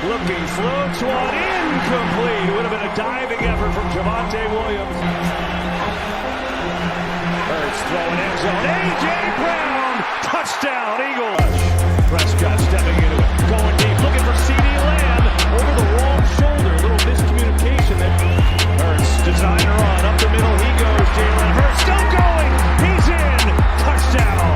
Looking, floats one, incomplete. Would have been a diving effort from Javonte Williams. Hurts throwing end zone. A.J. Brown, touchdown, Eagles. Prescott stepping into it, going deep, looking for C.D. Lamb over the wrong shoulder. A little miscommunication there. Hurts, designer on, up the middle, he goes. Jalen Hurts still going. He's in. Touchdown.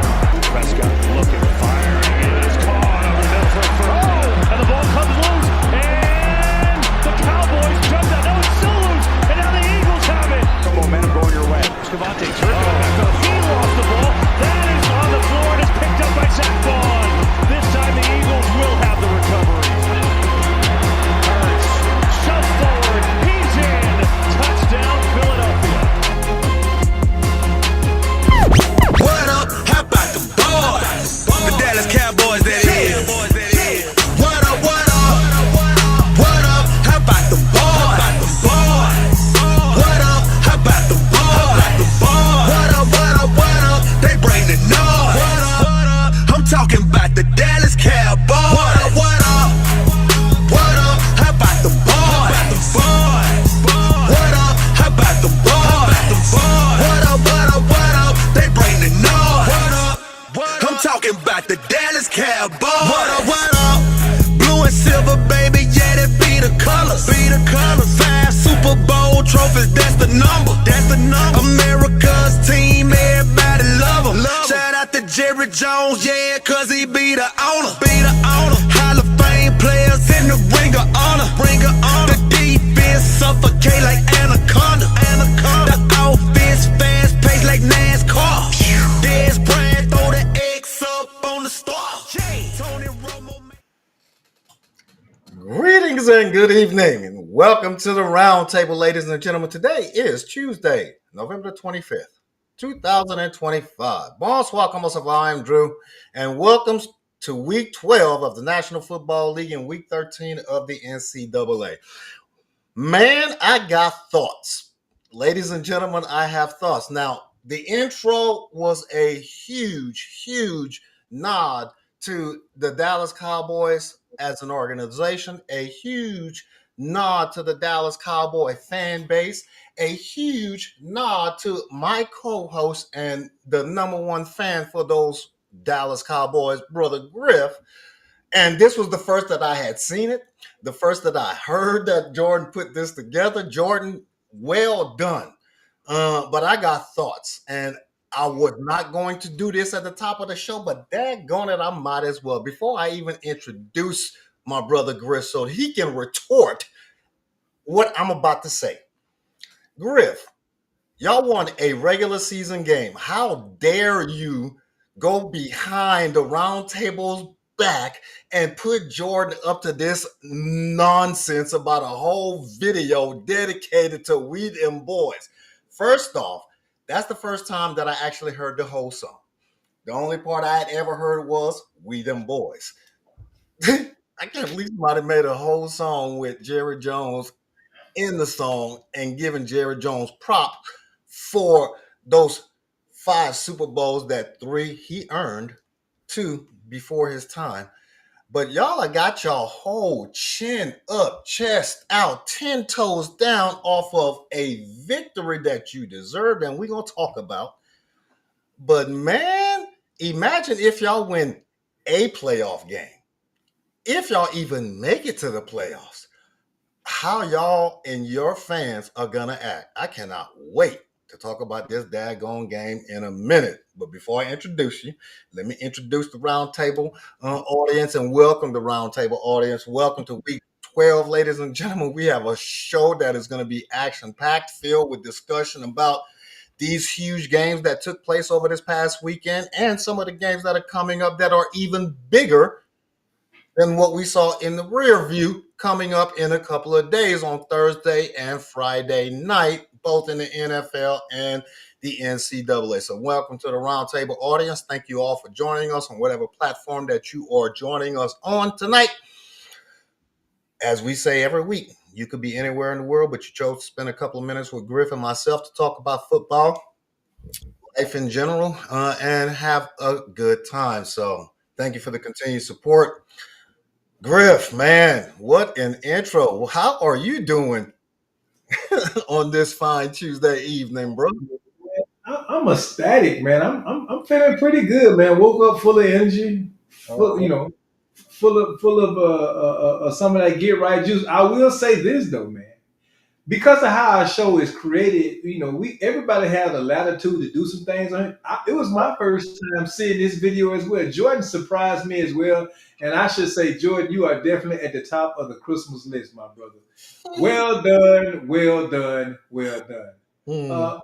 Prescott looking, firing. It is caught over the middle for a first. And the ball comes loose. And the Cowboys jumped out. No, it's still loose. And now the Eagles have it. Some momentum going your way. Scavante turned it back up. He lost the ball. That is on the floor and is picked up by Zach Vaughn. This time the Eagles will have the recovery. Hurts, shove forward. He's in. Touchdown, Philadelphia. What up? How about the boys? The Dallas Cowboys, that is. What up? What up? What up? How about the boys? What up? How about the boys? What up? What up? What up? They bring the noise. I'm talking about the Dallas Cowboys. What up? What up? What up? How about the boys? What up? How about the boys? What up? What up? What up? They bring the noise. I'm talking about the Dallas Cowboys. What up? What up? Blue and silver, baby, yeah, that be the colors. 5 Super Bowl trophies, that's the number. America's team, everybody love him. Shout out to Jerry Jones, yeah, cause he be the owner. Hall of Fame players in the ring of honor. The defense suffocate like anaconda. The offense fast paced like NASCAR. Dez Bryant throw the X up on the star. Tony Romo. Greetings and good evening, and welcome to the round table, ladies and gentlemen. Today is Tuesday, November 25th, 2025. Bonsoir, como ça va? I'm Drew, and welcome to Week 12 of the National Football League and Week 13 of the NCAA. Man, I got thoughts. Ladies and gentlemen, I have thoughts. Now, the intro was a huge nod to the Dallas Cowboys as an organization, a huge nod to the Dallas Cowboy fan base, a huge nod to my co-host and the number one fan for those Dallas Cowboys, Brother Griff. And this was the first that I had seen it, the first that I heard that Jordan put this together. Jordan, well done. But I got thoughts, and I was not going to do this at the top of the show, but daggone it, I might as well. Before I even introduce my brother Griff so he can retort what I'm about to say. Griff, y'all won a regular season game. How dare you go behind the round table's back and put Jordan up to this nonsense about a whole video dedicated to We Them Boys? First off, that's the first time that I actually heard the whole song. The only part I had ever heard was We Them Boys. I can't believe somebody made a whole song with Jerry Jones in the song and giving Jerry Jones prop for those 5 Super Bowls, that 3 he earned, 2 before his time. But y'all, I got y'all whole chin up, chest out, 10 toes down off of a victory that you deserved, and we're going to talk about. But man, imagine if y'all win a playoff game. If y'all even make it to the playoffs, how y'all and your fans are going to act. I cannot wait to talk about this daggone game in a minute. But before I introduce you, let me introduce the roundtable audience and welcome the roundtable audience. Welcome to Week 12, ladies and gentlemen. We have a show that is going to be action-packed, filled with discussion about these huge games that took place over this past weekend and some of the games that are coming up that are even bigger than what we saw in the rear view coming up in a couple of days on Thursday and Friday night, both in the NFL and the NCAA. So welcome to the roundtable audience. Thank you all for joining us on whatever platform that you are joining us on tonight. As we say every week, you could be anywhere in the world, but you chose to spend a couple of minutes with Griff and myself to talk about football, life in general, and have a good time. So thank you for the continued support. Griff, man, what an intro. How are you doing on this fine Tuesday evening, bro? I'm ecstatic, man. I'm feeling pretty good, man. Woke up full of energy, full Uh-huh. full of some of that get right juice. I will say this though, man, because of how our show is created, we everybody has a latitude to do some things on it. It was my first time seeing this video as well. Jordan surprised me as well, and I should say, Jordan, you are definitely at the top of the Christmas list, my brother. Well done, well done, well done. Hmm. But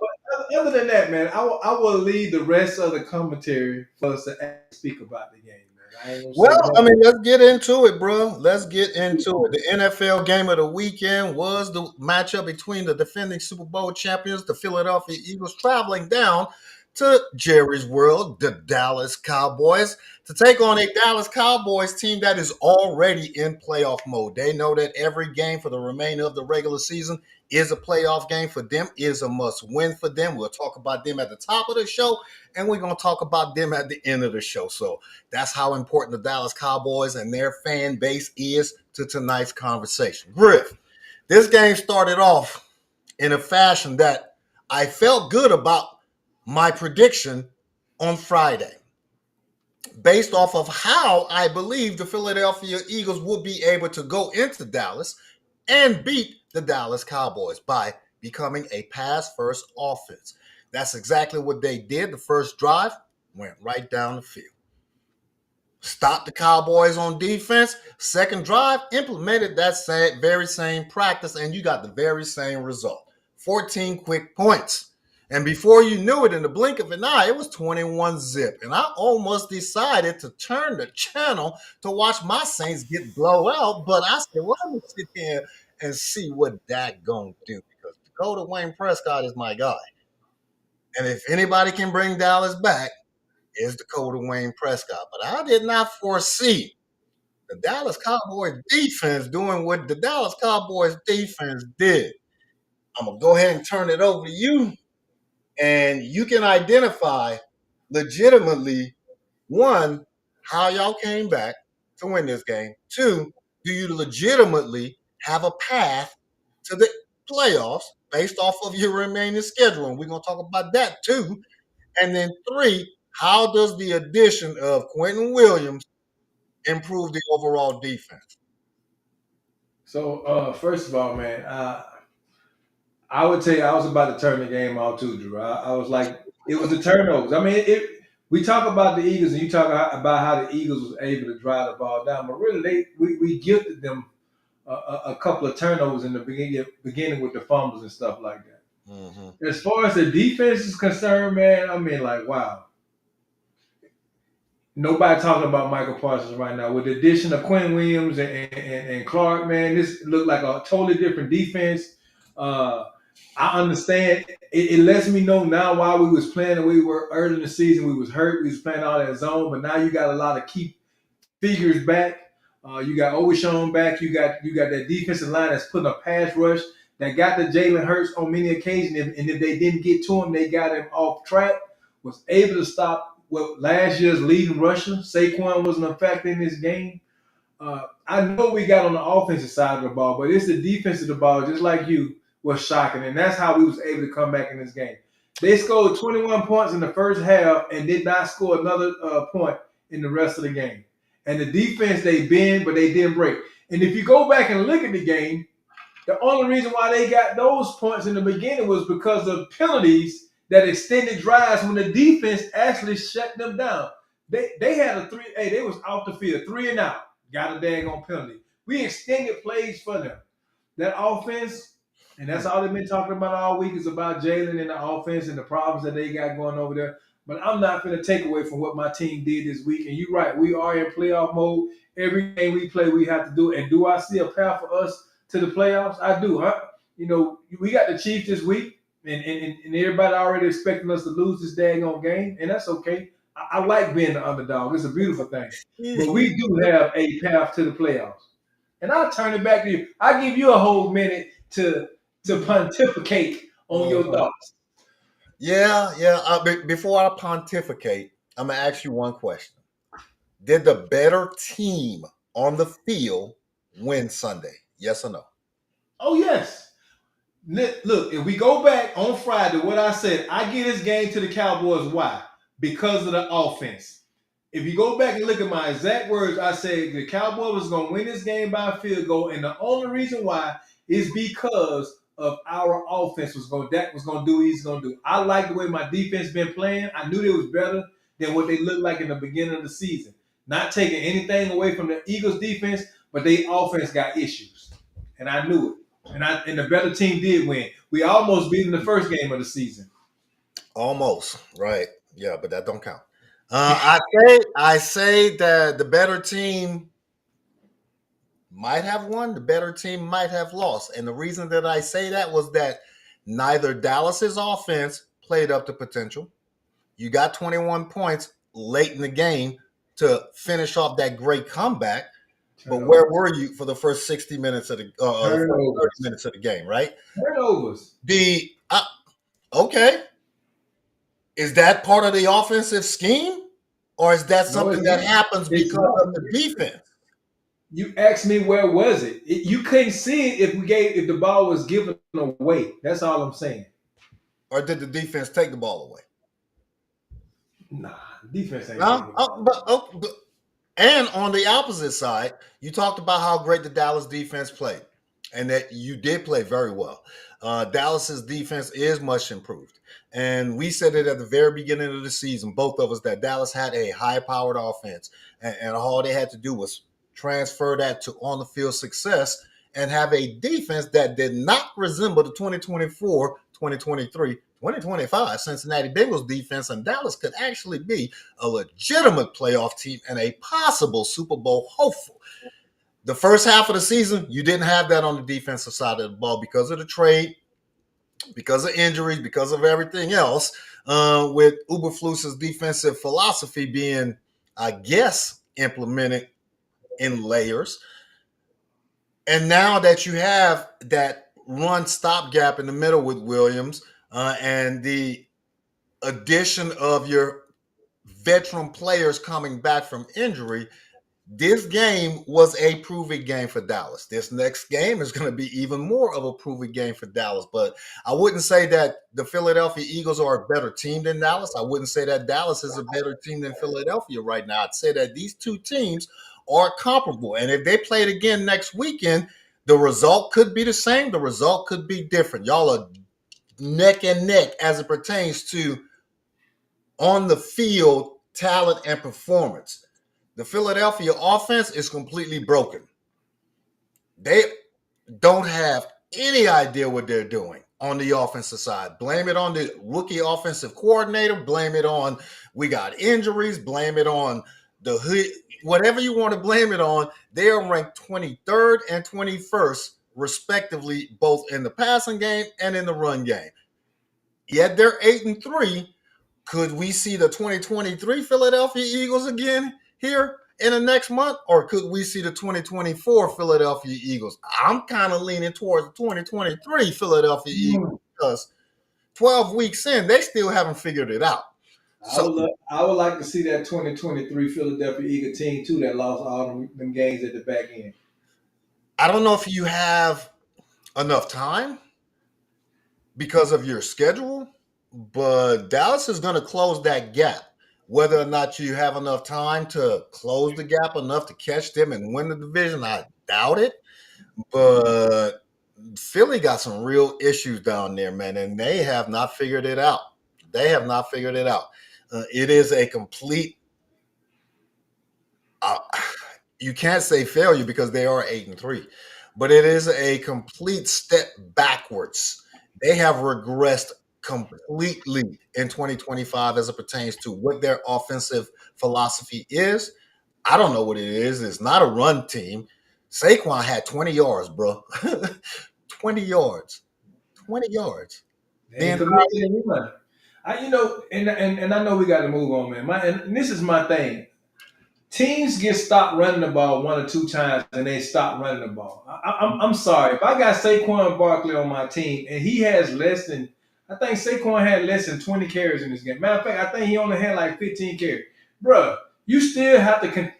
other than that, man, I will leave the rest of the commentary for us to speak about the game, man. I ain't gonna say Well, I nothing. mean, let's get into it, bro. Let's get into it. The NFL game of the weekend was the matchup between the defending Super Bowl champions, the Philadelphia Eagles, traveling down to Jerry's World, the Dallas Cowboys, to take on a Dallas Cowboys team that is already in playoff mode. They know that every game for the remainder of the regular season is a playoff game for them, is a must win for them. We'll talk about them at the top of the show, and we're going to talk about them at the end of the show. So, that's how important the Dallas Cowboys and their fan base is to tonight's conversation. Griff, this game started off in a fashion that I felt good about my prediction on Friday, based off of how I believe the Philadelphia Eagles would be able to go into Dallas and beat the Dallas Cowboys by becoming a pass first offense. That's exactly what they did. The first drive went right down the field. Stopped the Cowboys on defense. Second drive, implemented that very same practice, and you got the very same result. 14 quick points. And before you knew it, in the blink of an eye, it was 21 zip. And I almost decided to turn the channel to watch my Saints get blow out. But I said, well, let me sit here and see what Dak gonna do. Because Dakota Wayne Prescott is my guy. And if anybody can bring Dallas back, is Dakota Wayne Prescott. But I did not foresee the Dallas Cowboys defense doing what the Dallas Cowboys defense did. I'm going to go ahead and turn it over to you, and you can identify legitimately, one, how y'all came back to win this game. Two, do you legitimately have a path to the playoffs based off of your remaining schedule? And we're going to talk about that too. And then three, how does the addition of Quentin Williams improve the overall defense? So first of all, man, I would tell you I was about to turn the game off too, Drew. I was like, it was the turnovers. I mean, we talk about the Eagles, and you talk about how the Eagles was able to drive the ball down, but really, we gifted them a couple of turnovers in the beginning with the fumbles and stuff like that. Mm-hmm. As far as the defense is concerned, man, I mean, like, wow. Nobody talking about Michael Parsons right now. With the addition of Quinn Williams and Clark, man, this looked like a totally different defense. Uh, I understand. It lets me know now why we was playing the way we were early in the season. We was hurt. We was playing all that zone, but now you got a lot of key figures back. You got Overshawn back. You got that defensive line that's putting a pass rush that got to Jalen Hurts on many occasions. And if they didn't get to him, they got him off track. Was able to stop what last year's leading rusher. Saquon wasn't a factor in this game. I know we got on the offensive side of the ball, but it's the defense of the ball, just like you, was shocking. And that's how we was able to come back in this game. They scored 21 points in the first half and did not score another point in the rest of the game. And the defense, they bend, but they didn't break. And if you go back and look at the game, the only reason why they got those points in the beginning was because of penalties that extended drives when the defense actually shut them down. They had a three, hey, they was off the field, 3 and out, got a daggone penalty. We extended plays for them. That offense, and that's all they've been talking about all week, is about Jalen and the offense and the problems that they got going over there. But I'm not going to take away from what my team did this week. And you're right, we are in playoff mode. Every game we play, we have to do it. And do I see a path for us to the playoffs? I do, huh? We got the Chiefs this week, and everybody already expecting us to lose this daggone game, and that's okay. I like being the underdog. It's a beautiful thing. But we do have a path to the playoffs. And I'll turn it back to you. I'll give you a whole minute to pontificate on your thoughts. Yeah, yeah. Before I pontificate, I'm gonna ask you one question: did the better team on the field win Sunday? Yes or no? Oh, yes. Look, if we go back on Friday, what I said, I give this game to the Cowboys. Why? Because of the offense. If you go back and look at my exact words, I said the Cowboys was going to win this game by a field goal, and the only reason why is because of our offense Dak was going to do what he's going to do. I like the way my defense been playing. I knew they was better than what they looked like in the beginning of the season. Not taking anything away from the Eagles defense, but their offense got issues, and I knew it. And the better team did win. We almost beat them the first game of the season. Almost, right? Yeah, but that don't count. I say that the better team might have won, the better team might have lost. And the reason that I say that was that neither Dallas's offense played up to potential. You got 21 points late in the game to finish off that great comeback. But where were you for the first 60 minutes of the 30 minutes of the game, right? Turnovers. Okay. Is that part of the offensive scheme? Or is that something that happens because of the defense? You asked me where was it? You couldn't see it if the ball was given away. That's all I'm saying. Or did the defense take the ball away? Nah, defense ain't taking it. But and on the opposite side, you talked about how great the Dallas defense played, and that you did play very well. Dallas's defense is much improved, and we said it at the very beginning of the season, both of us, that Dallas had a high-powered offense, and all they had to do was transfer that to on-the-field success and have a defense that did not resemble the 2024, 2023, 2025 Cincinnati Bengals defense, and Dallas could actually be a legitimate playoff team and a possible Super Bowl hopeful. The first half of the season, you didn't have that on the defensive side of the ball because of the trade, because of injuries, because of everything else, with Uberflus's defensive philosophy being, I guess, implemented in layers. And now that you have that run stopgap in the middle with Williams, and the addition of your veteran players coming back from injury, this game was a proving game for Dallas. This next game is going to be even more of a proving game for Dallas. But I wouldn't say that the Philadelphia Eagles are a better team than Dallas. I wouldn't say that Dallas is a better team than Philadelphia right now. I'd say that these two teams are comparable. And if they played again next weekend, the result could be the same. The result could be different. Y'all are neck and neck as it pertains to on the field talent and performance. The Philadelphia offense is completely broken. They don't have any idea what they're doing on the offensive side. Blame it on the rookie offensive coordinator. Blame it on we got injuries. Blame it on whatever you want to blame it on. They are ranked 23rd and 21st, respectively, both in the passing game and in the run game. Yet they're 8-3. Could we see the 2023 Philadelphia Eagles again here in the next month? Or could we see the 2024 Philadelphia Eagles? I'm kind of leaning towards the 2023 Philadelphia Eagles because 12 weeks in, they still haven't figured it out. I would like to see that 2023 Philadelphia Eagle team, too, that lost all them games at the back end. I don't know if you have enough time because of your schedule, but Dallas is going to close that gap. Whether or not you have enough time to close the gap enough to catch them and win the division, I doubt it. But Philly got some real issues down there, man, and they have not figured it out. They have not figured it out. It is a complete you can't say failure because they are 8-3, but it is a complete step backwards. They have regressed completely in 2025 as it pertains to what their offensive philosophy is. I don't know what it is. It's not a run team. Saquon had 20 yards, bro. 20 yards. 20 yards. I know we got to move on, man. And this is my thing. Teams get stopped running the ball 1 or 2 times, and they stop running the ball. I'm sorry. If I got Saquon Barkley on my team, and he has I think Saquon had less than 20 carries in this game. Matter of fact, I think he only had like 15 carries. Bruh, you still have to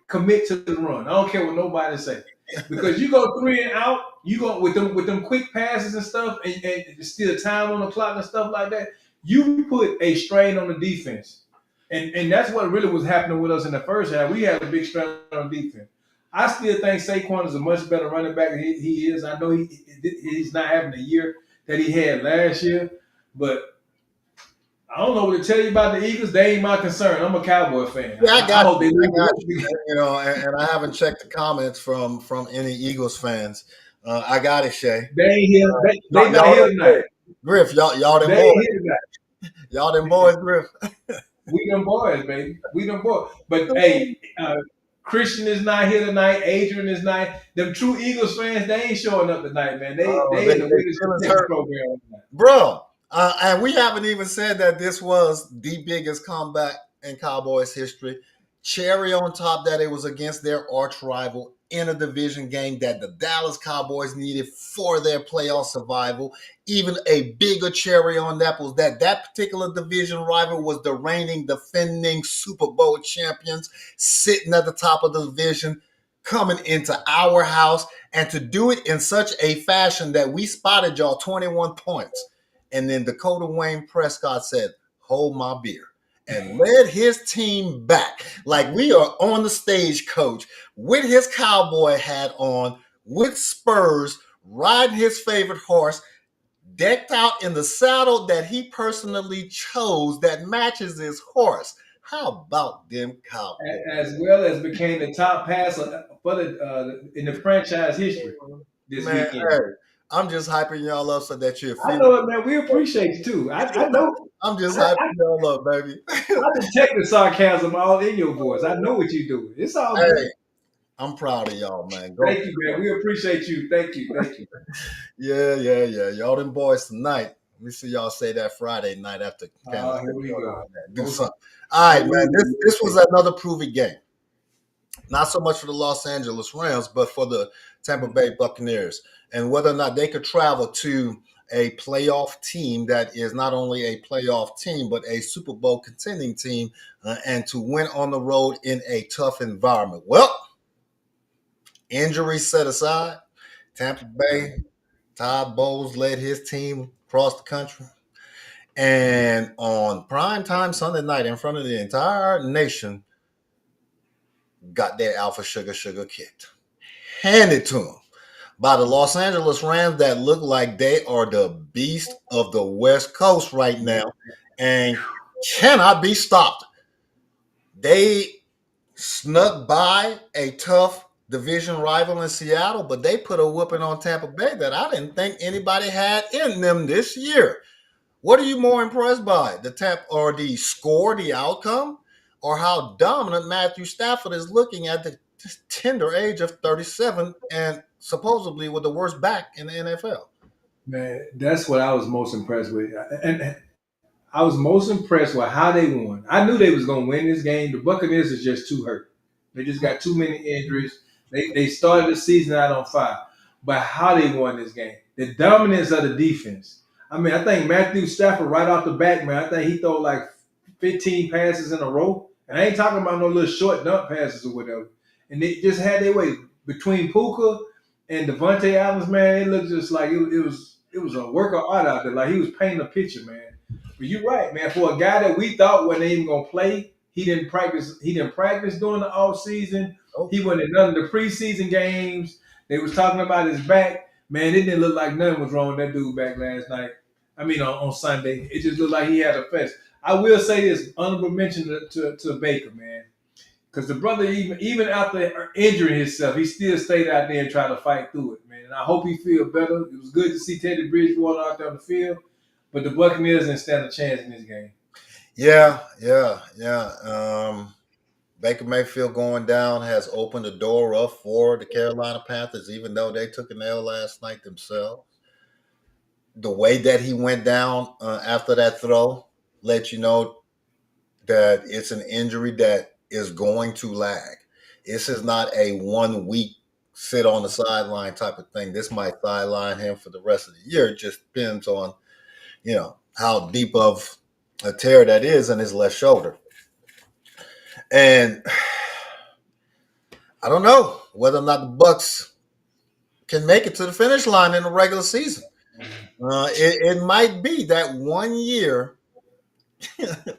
commit to the run. I don't care what nobody say. Because you go 3 and out, you go with them quick passes and stuff, and still time on the clock and stuff like that. You put a strain on the defense, and that's what really was happening with us in the first half. We had a big strain on defense. I still think Saquon is a much better running back than he is. I know he's not having the year that he had last year, but I don't know what to tell you about the Eagles. They ain't my concern. I'm a Cowboy fan. Yeah, I hope they lose. you know, and I haven't checked the comments from any Eagles fans. I got it, Shay. They ain't here. They not here tonight. Griff, y'all them They boys. ain't here tonight. Y'all them boys, Griff. We them boys, baby. We them boys. But hey, Christian is not here tonight. Adrian is not. Them true Eagles fans, they ain't showing up tonight, man. They in the winners program tonight. Bro, and we haven't even said that this was the biggest comeback in Cowboys history. Cherry on top that it was against their arch rival in a division game that the Dallas Cowboys needed for their playoff survival. Even a bigger cherry on that was that particular division rival was the reigning, defending Super Bowl champions sitting at the top of the division, coming into our house, and to do it in such a fashion that we spotted y'all 21 points. And then Dakota Wayne Prescott said, hold my beer, and led his team back like we are on the stage, coach, with his cowboy hat on, with spurs, riding his favorite horse, decked out in the saddle that he personally chose that matches his horse. How about them Cowboys? As well as became the top passer for in the franchise history this weekend. Hey, I'm just hyping y'all up so that you're I know it, man. We appreciate you too. I know. I'm just hyping y'all up, baby. I detect the sarcasm all in your voice. I know what you're doing. It's all good. Hey, I'm proud of y'all, man. Thank you, man. We appreciate you. Thank you. Yeah. Y'all them boys tonight. Let me see y'all say that Friday night after. Here we go. Do something. All right, man. This was another proving game. Not so much for the Los Angeles Rams, but for the Tampa Bay Buccaneers. And whether or not they could travel to a playoff team that is not only a playoff team, but a Super Bowl contending team, and to win on the road in a tough environment. Well, injuries set aside, Tampa Bay, Todd Bowles led his team across the country. And on primetime Sunday night, in front of the entire nation, got their alpha sugar kicked. Handed to them by the Los Angeles Rams that look like they are the beast of the West Coast right now and cannot be stopped. They snuck by a tough division rival in Seattle, but they put a whooping on Tampa Bay that I didn't think anybody had in them this year. What are you more impressed by, the score, the outcome, or how dominant Matthew Stafford is looking at the tender age of 37 and supposedly with the worst back in the NFL? Man, that's what I was most impressed with. And I was most impressed with how they won. I knew they was going to win this game. The Buccaneers is just too hurt. They just got too many injuries. They started the season out on fire. But how they won this game, the dominance of the defense. I mean, I think Matthew Stafford right off the back, man, I think he threw like 15 passes in a row. And I ain't talking about no little short dump passes or whatever. And they just had their way. Between Puka and Devontae Adams, man, it looked just like it was a work of art out there. Like he was painting a picture, man. But you're right, man. For a guy that we thought wasn't even gonna play, he didn't practice. He didn't practice during the off season. He went in none of the preseason games. They was talking about his back. Man, it didn't look like nothing was wrong with that dude back last night. I mean, on Sunday, it just looked like he had a fest. I will say this honorable mention to Baker, man, because the brother even after injuring himself, he still stayed out there and tried to fight through it, man. And I hope he feel better. It was good to see Teddy Bridgewater out there on the field. But the Buccaneers didn't stand a chance in this game. Yeah. Baker Mayfield going down has opened the door up for the Carolina Panthers, even though they took an L last night themselves. The way that he went down after that throw let you know that it's an injury that is going to lag. This is not a 1 week sit on the sideline type of thing. This might sideline him for the rest of the year. It just depends on how deep of a tear that is in his left shoulder. And I don't know whether or not the Bucks can make it to the finish line in the regular season. It might be that 1 year,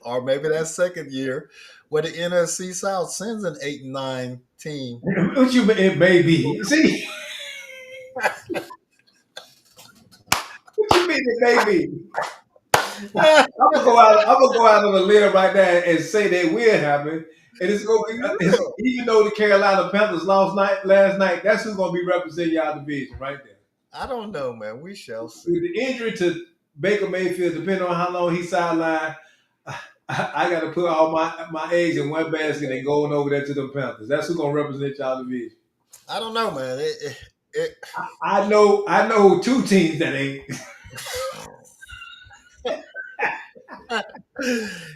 or maybe that second year, where the NFC South sends an 8-9 team. What you mean? It may be. See, what you mean? It may be. I'm gonna go out on a limb right now and say that will happen. And it's gonna be even though the Carolina Panthers lost last night, that's who's gonna be representing y'all division right there. I don't know, man. We shall see. With the injury to Baker Mayfield, depending on how long he's sidelined, I got to put all my eggs in one basket and going over there to the Panthers. That's who's gonna represent y'all division. I don't know, man. I know two teams that ain't.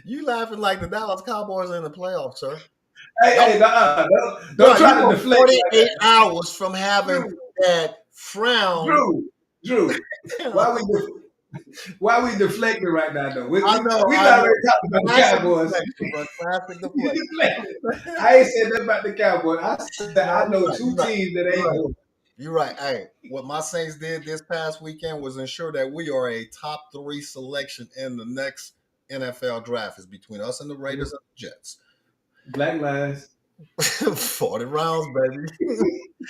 You laughing like the Dallas Cowboys are in the playoffs, sir. Hey, don't try to deflect. 48 hours from having that frown. Drew, why we deflecting right now though? We already talked about the Cowboys. I ain't said nothing about the Cowboys. I said I know two teams that ain't. You're right. Hey, what my Saints did this past weekend was ensure that we are a top 3 selection in the next NFL draft. Is between us and the Raiders and the Jets. Black Lions. 40 rounds, baby.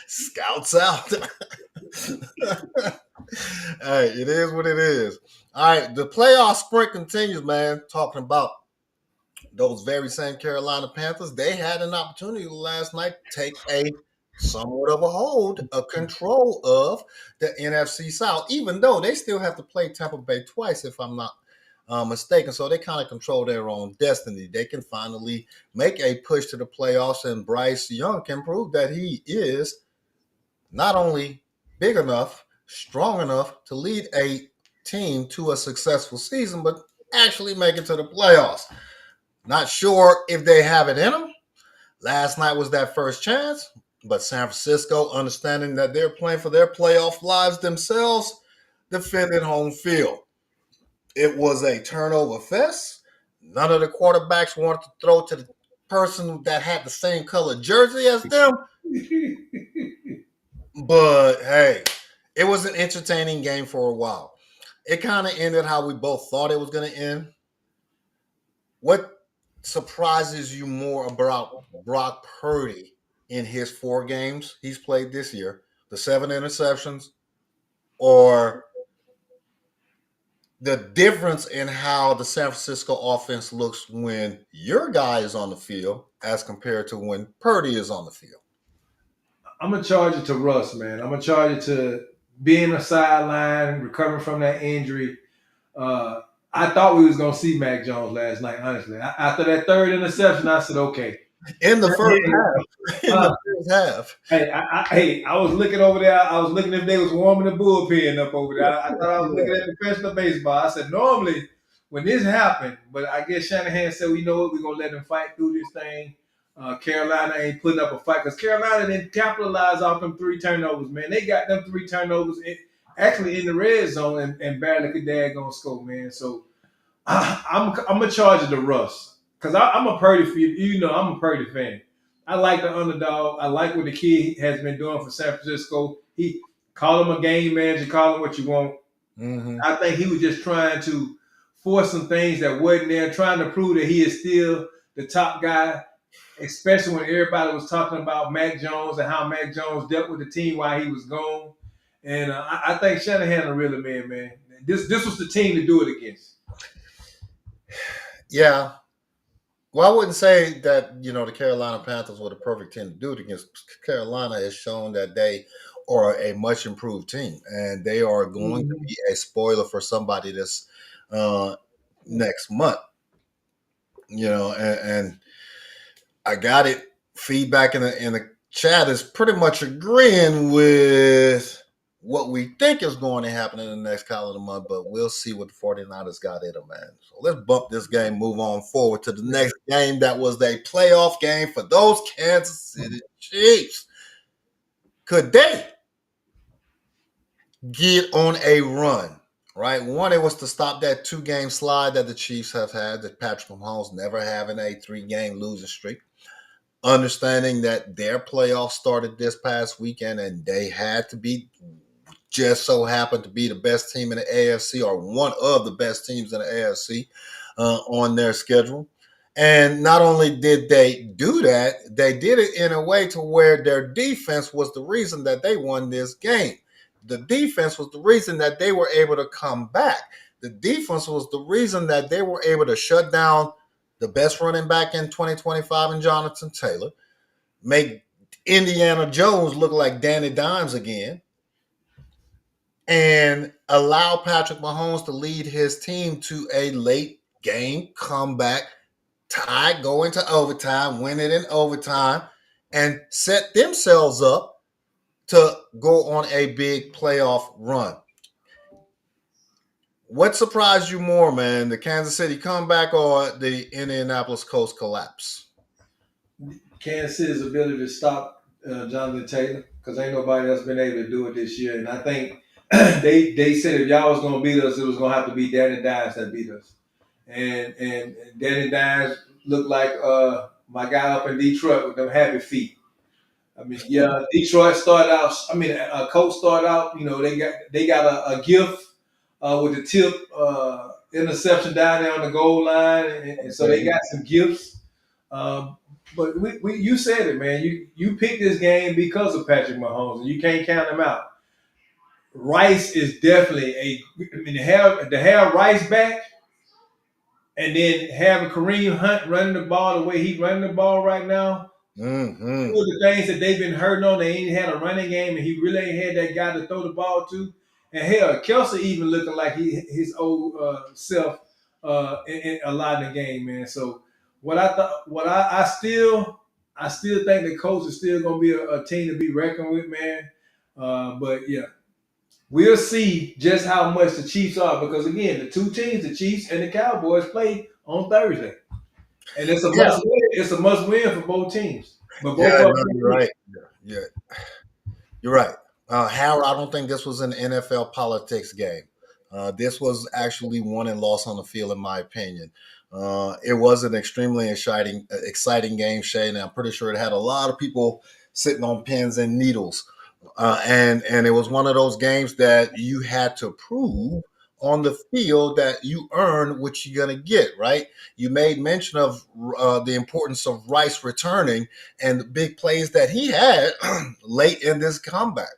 Scouts out. Hey, it is what it is. All right, the playoff sprint continues, man. Talking about those very same Carolina Panthers, they had an opportunity last night to take a somewhat of a control of the NFC South, even though they still have to play Tampa Bay twice, if I'm not mistaken. So they kind of control their own destiny. They can finally make a push to the playoffs, and Bryce Young can prove that he is not only big enough, strong enough to lead a team to a successful season, but actually make it to the playoffs. Not sure if they have it in them. Last night was that first chance, but San Francisco, understanding that they're playing for their playoff lives themselves, defended home field. It was a turnover fest. None of the quarterbacks wanted to throw to the person that had the same color jersey as them. But hey, it was an entertaining game for a while. It kind of ended how we both thought it was going to end. What surprises you more about Brock Purdy in his 4 games he's played this year? The 7 interceptions, or the difference in how the San Francisco offense looks when your guy is on the field as compared to when Purdy is on the field? I'm going to charge it to Russ, man. I'm going to charge it to being a sideline, recovering from that injury. I thought we was going to see Mac Jones last night, honestly. After that 3rd interception, I said, okay. In the first half. Hey, I was looking over there. I was looking if they was warming the bullpen up over there. I thought I was looking at professional baseball. I said, normally, when this happened, but I guess Shanahan said, we know what, we're going to let them fight through this thing. Carolina ain't putting up a fight because Carolina didn't capitalize off them 3 turnovers, man. They got them 3 turnovers actually in the red zone and barely could daggone score, man. So I'm gonna charge it to Russ because I'm a Purdy fan. You know, I'm a Purdy fan. I like the underdog. I like what the kid has been doing for San Francisco. He call him a game manager, call him what you want. Mm-hmm. I think he was just trying to force some things that wasn't there, trying to prove that he is still the top guy. Especially when everybody was talking about Mac Jones and how Mac Jones dealt with the team while he was gone. And I think Shanahan a really man. This was the team to do it against. Yeah. Well, I wouldn't say that, the Carolina Panthers were the perfect team to do it against. Carolina has shown that they are a much improved team, and they are going to be a spoiler for somebody this next month. And I got it. Feedback in the chat is pretty much agreeing with what we think is going to happen in the next calendar month, but we'll see what the 49ers got in them, man. So let's bump this game, move on forward to the next game that was a playoff game for those Kansas City Chiefs. Could they get on a run, right? One, it was to stop that 2-game slide that the Chiefs have had, that Patrick Mahomes never having a 3-game losing streak. understanding that their playoffs started this past weekend and they had to be just so happened to be the best team in the AFC or one of the best teams in the AFC on their schedule. And not only did they do that, they did it in a way to where their defense was the reason that they won this game. The defense was the reason that they were able to come back. The defense was the reason that they were able to shut down the best running back in 2025 in Jonathan Taylor, make Indiana Jones look like Danny Dimes again, and allow Patrick Mahomes to lead his team to a late game comeback, tie, go into overtime, win it in overtime, and set themselves up to go on a big playoff run. What surprised you more, man? The Kansas City comeback or the Indianapolis Colts collapse? Kansas City's ability to stop Jonathan Taylor, because ain't nobody else been able to do it this year. And I think they said if y'all was going to beat us, it was going to have to be Danny Dimes that beat us. And Danny Dimes looked like my guy up in Detroit with them happy feet. I mean, yeah, Detroit started out. I mean, Colts started out. You know, they got a gift with the tip interception down there on the goal line, and so they got some gifts. But you said it, man. You picked this game because of Patrick Mahomes, and you can't count him out. Rice is definitely to have Rice back, and then having Kareem Hunt running the ball the way he's running the ball right now. Mm-hmm. Two of the things that they've been hurting on, they ain't had a running game, and he really ain't had that guy to throw the ball to. And hell, Kelsey even looking like his old self in a lot of the game, man. So I still think the Colts is still gonna be a team to be reckoned with, man. But yeah, we'll see just how much the Chiefs are, because again, the two teams, the Chiefs and the Cowboys, play on Thursday. And it's a must win. It's a must win for both teams. But both of them, you're right. Yeah, you're right. Harold, I don't think this was an NFL politics game. This was actually won and lost on the field, in my opinion. It was an extremely exciting game, Shay, and I'm pretty sure it had a lot of people sitting on pins and needles. And it was one of those games that you had to prove on the field that you earn what you're going to get, right? You made mention of the importance of Rice returning and the big plays that he had late in this comeback.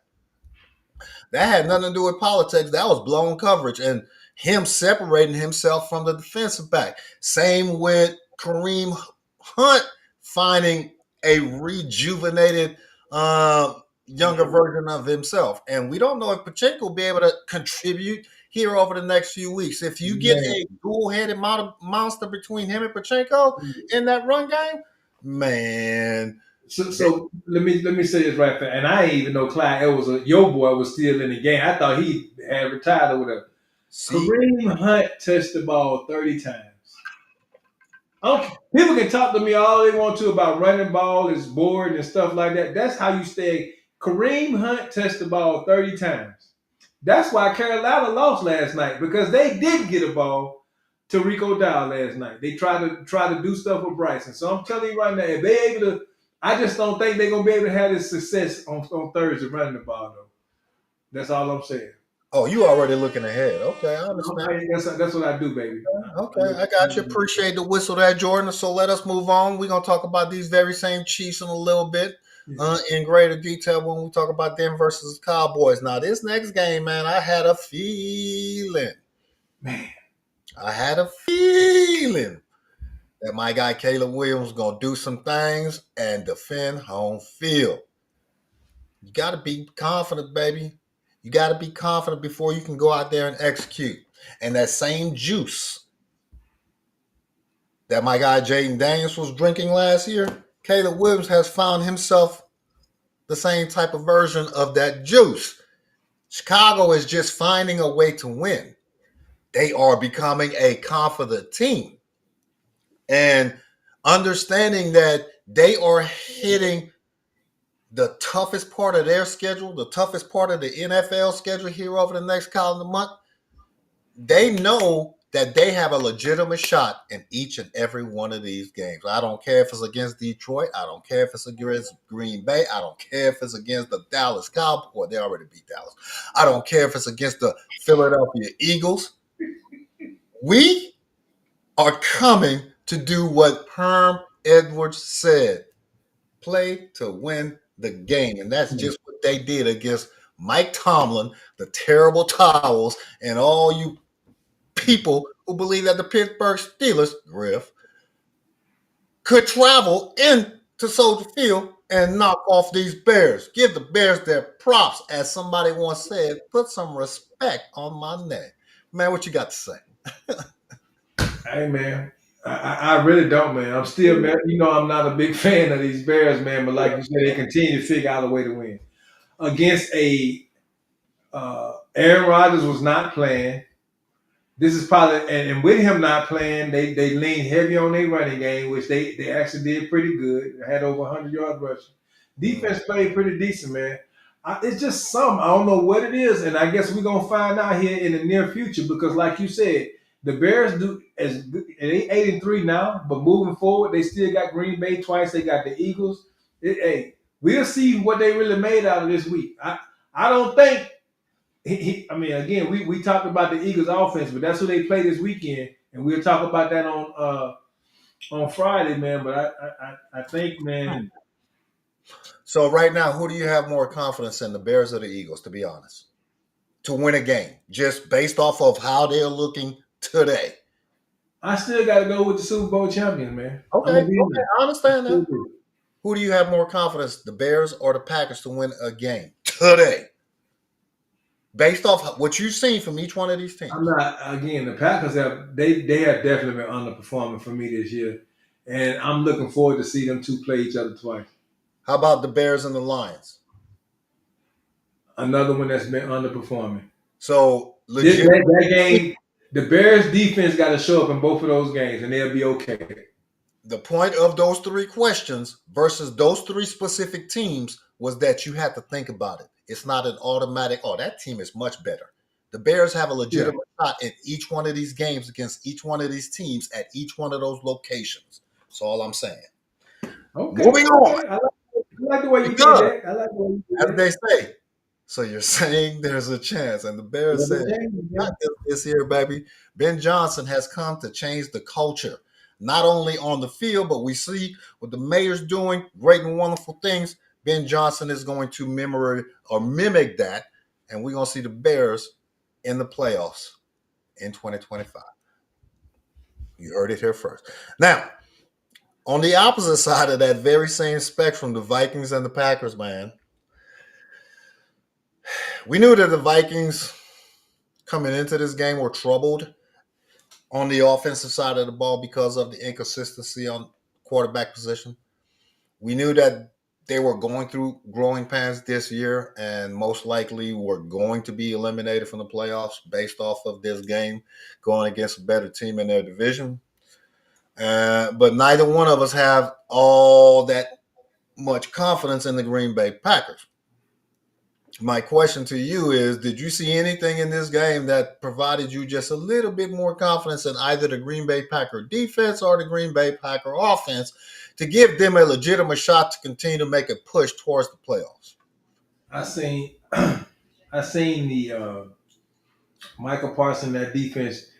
That had nothing to do with politics. That was blown coverage and him separating himself from the defensive back. Same with Kareem Hunt finding a rejuvenated younger version of himself. And we don't know if Pacheco will be able to contribute here over the next few weeks. If you get a dual-headed monster between him and Pacheco in that run game, man. So let me say this right there. And I didn't even know Clyde Edwards, your boy, was still in the game. I thought he had retired or whatever. Kareem Hunt touched the ball 30 times. People can talk to me all they want to about running ball is bored and stuff like that. That's how you stay. Kareem Hunt touched the ball 30 times. That's why Carolina lost last night, because they did get a ball to Rico Dow last night. They try to do stuff with Bryson. So I'm telling you right now, if they able to, I just don't think they're gonna be able to have this success on Thursday running the ball though. That's all I'm saying. Oh, you already looking ahead. Okay, I understand. That's what I do, baby. Okay, I got you. Appreciate the whistle there, Jordan. So let us move on. We're going to talk about these very same Chiefs in a little bit in greater detail when we talk about them versus the Cowboys. Now, this next game, man, I had a feeling. Man. I had a feeling that my guy Caleb Williams was going to do some things and defend home field. You got to be confident, baby. You got to be confident before you can go out there and execute. And that same juice that my guy Jaden Daniels was drinking last year, Caleb Williams has found himself the same type of version of that juice. Chicago is just finding a way to win. They are becoming a confident team. And understanding that they are hitting the toughest part of their schedule, the toughest part of the NFL schedule here over the next calendar month, they know that they have a legitimate shot in each and every one of these games. I don't care if it's against Detroit. I don't care if it's against Green Bay. I don't care if it's against the Dallas Cowboys. They already beat Dallas. I don't care if it's against the Philadelphia Eagles. We are coming to do what Herm Edwards said. Play to win the game. And that's just what they did against Mike Tomlin, the terrible towels, and all you people who believe that the Pittsburgh Steelers, Griff, could travel into Soldier Field and knock off these Bears. Give the Bears their props. As somebody once said, put some respect on my name. Man, what you got to say? Hey, man. I really don't, man. I'm still, man. You know, I'm not a big fan of these Bears, man. But like you said, they continue to figure out a way to win against a Aaron Rodgers was not playing. This is probably and with him not playing, they leaned heavy on their running game, which they actually did pretty good. They had over 100 yards rushing. Defense played pretty decent, man. It's just something. I don't know what it is, and I guess we're gonna find out here in the near future because, like you said, the Bears do as good. They 8-3 now, but moving forward, they still got Green Bay twice. They got the Eagles. Hey, we'll see what they really made out of this week. I don't think. I mean, again, we talked about the Eagles' offense, but that's who they play this weekend, and we'll talk about that on Friday, man. But I think, man. So right now, who do you have more confidence in, the Bears or the Eagles, to be honest, to win a game, just based off of how they're looking today? I still got to go with the Super Bowl champions, man. Okay, I understand that. Who do you have more confidence, the Bears or the Packers, to win a game today? Based off what you've seen from each one of these teams. I'm not, again, the Packers have definitely been underperforming for me this year. And I'm looking forward to see them two play each other twice. How about the Bears and the Lions? Another one that's been underperforming. So that game, the Bears defense got to show up in both of those games, and they'll be okay. The point of those three questions versus those three specific teams was that you had to think about it. It's not an automatic, oh, that team is much better. The Bears have a legitimate shot in each one of these games against each one of these teams at each one of those locations. That's all I'm saying. Okay. Moving on. I like the way you did that. I like the way you did that. As they say. So you're saying there's a chance. And the Bears said, not this here, baby. Ben Johnson has come to change the culture, not only on the field, but we see what the mayor's doing, great and wonderful things. Ben Johnson is going to mimic that, and we're going to see the Bears in the playoffs in 2025. You heard it here first. Now, on the opposite side of that very same spectrum, the Vikings and the Packers, man. We knew that the Vikings coming into this game were troubled on the offensive side of the ball because of the inconsistency on quarterback position. We knew that they were going through growing pains this year and most likely were going to be eliminated from the playoffs based off of this game going against a better team in their division. But neither one of us have all that much confidence in the Green Bay Packers. My question to you is, did you see anything in this game that provided you just a little bit more confidence in either the Green Bay Packer defense or the Green Bay Packer offense to give them a legitimate shot to continue to make a push towards the playoffs? I seen the Michael Parsons, that defense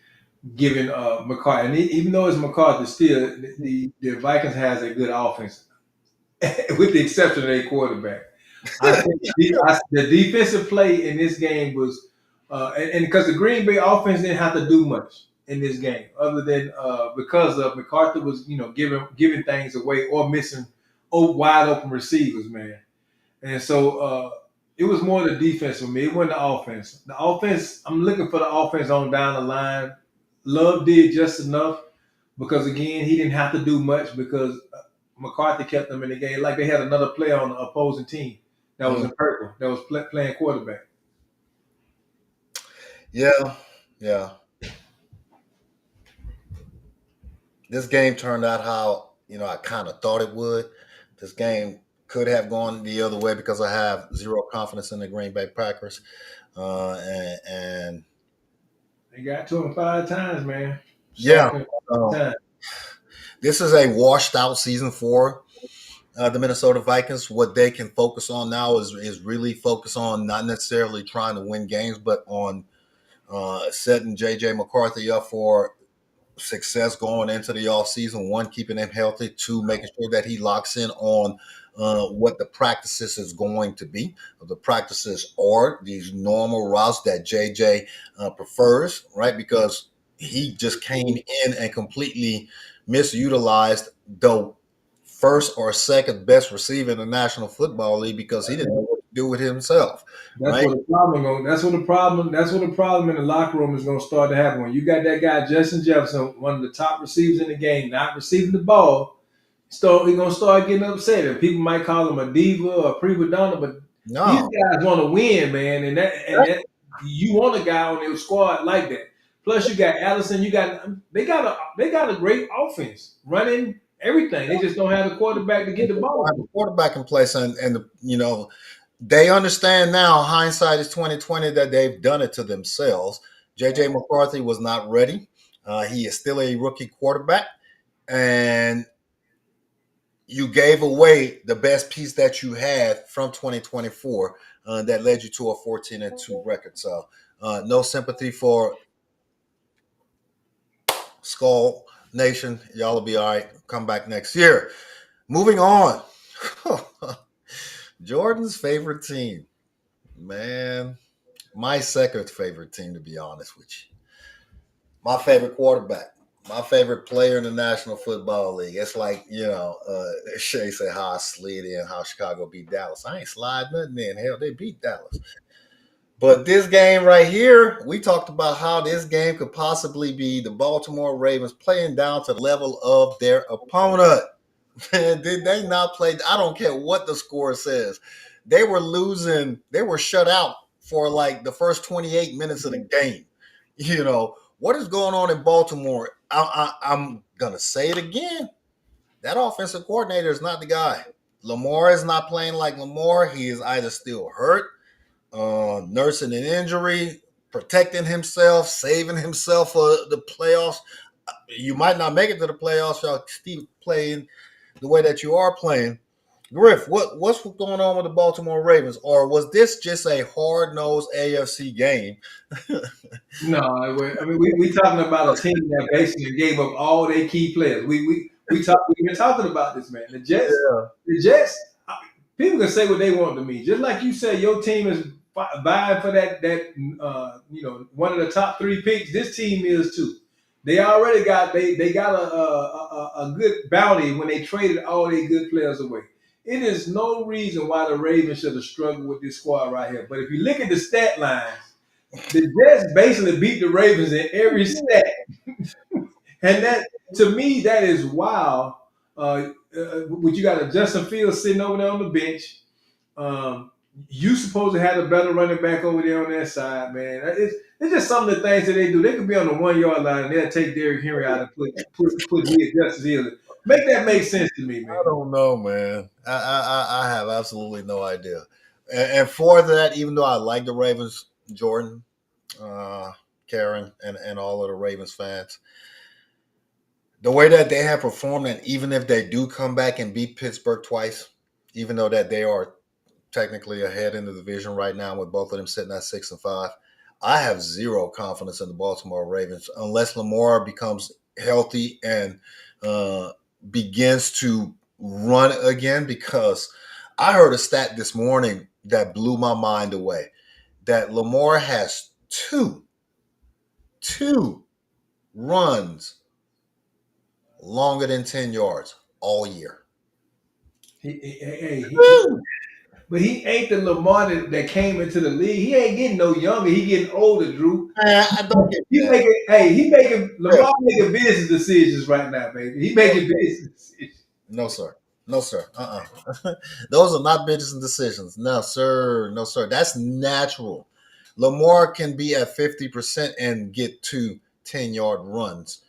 giving McCarthy, and even though it's McCarthy, still the Vikings has a good offense, with the exception of their quarterback. I think the defensive play in this game was, and because the Green Bay offense didn't have to do much in this game, other than because of McCarthy was, giving things away or missing wide open receivers, man. And so it was more the defense for me. It wasn't the offense. The offense, I'm looking for the offense on down the line. Love did just enough because, again, he didn't have to do much because McCarthy kept them in the game. Like they had another player on the opposing team that was in purple, that was playing quarterback. Yeah. This game turned out how, I kind of thought it would. This game could have gone the other way because I have zero confidence in the Green Bay Packers. And They got to him 5 times, man. Yeah. Sacked him Uh, 5 times. this is a washed out season for the Minnesota Vikings. What they can focus on now is really focus on not necessarily trying to win games, but on setting JJ McCarthy up for success going into the offseason. One, keeping him healthy. Two, making sure that he locks in on what the practices is going to be. The practices are these normal routes that JJ prefers, right? Because he just came in and completely misutilized the first or second best receiver in the National Football League because he didn't know what to do with himself, That's right? what the problem going. That's what the problem. That's what the problem in the locker room is going to start to happen when you got that guy Justin Jefferson, one of the top receivers in the game, not receiving the ball. He's gonna start getting upset, and people might call him a diva or a prima donna, but these No. guys want to win, man, and that you want a guy on your squad like that. Plus, you got Allison. They got a great offense, running everything. They just don't have the quarterback to get the ball Have a to. quarterback in place, and they understand now. Hindsight is 2020 that they've done it to themselves. JJ McCarthy was not ready. He is still a rookie quarterback, and you gave away the best piece that you had from 2024 that led you to a 14-2 record. So, no sympathy for Skull Nation. Y'all will be all right. Come back next year. Moving on. Jordan's favorite team. Man, my second favorite team, to be honest with you. My favorite quarterback. My favorite player in the National Football League. It's like, Shay said how I slid in, how Chicago beat Dallas. I ain't sliding nothing in. Hell, they beat Dallas. But this game right here, we talked about how this game could possibly be the Baltimore Ravens playing down to the level of their opponent. Man, did they not play? I don't care what the score says. They were losing. They were shut out for like the first 28 minutes of the game. What is going on in Baltimore? I'm going to say it again. That offensive coordinator is not the guy. Lamar is not playing like Lamar. He is either still hurt, nursing an injury, protecting himself, saving himself for the playoffs. You might not make it to the playoffs. Y'all keep playing the way that you are playing. Griff, what's going on with the Baltimore Ravens? Or was this just a hard-nosed AFC game? No, I mean we talking about a team that basically gave up all their key players. We've been talking about this, man. The Jets. People can say what they want to me. Just like you said, your team is vying for that one of the top 3 picks. This team is too. They already got they got a good bounty when they traded all their good players away. It is no reason why the Ravens should have struggled with this squad right here. But if you look at the stat lines, the Jets basically beat the Ravens in every stat, and that to me that is wild. But you got a Justin Fields sitting over there on the bench. You supposed to have a better running back over there on that side, man. It's just some of the things that they do. They could be on the 1 yard line and they'll take Derrick Henry out and put Justice Hill. Make that make sense to me, man. I don't know, man. I have absolutely no idea. And for that, even though I like the Ravens, Jordan, Karen, and all of the Ravens fans, the way that they have performed, and even if they do come back and beat Pittsburgh twice, even though that they are technically ahead in the division right now with both of them sitting at 6-5, I have zero confidence in the Baltimore Ravens unless Lamar becomes healthy and begins to run again, because I heard a stat this morning that blew my mind away, that Lamar has two runs longer than 10 yards all year. But he ain't the Lamar that came into the league. He ain't getting no younger. He getting older, Drew. I don't get that. He making Lamar making business decisions right now, baby. He making business decisions. No, sir. No, sir. Those are not business decisions. No, sir. No, sir. That's natural. Lamar can be at 50% and get 2 10-yard runs.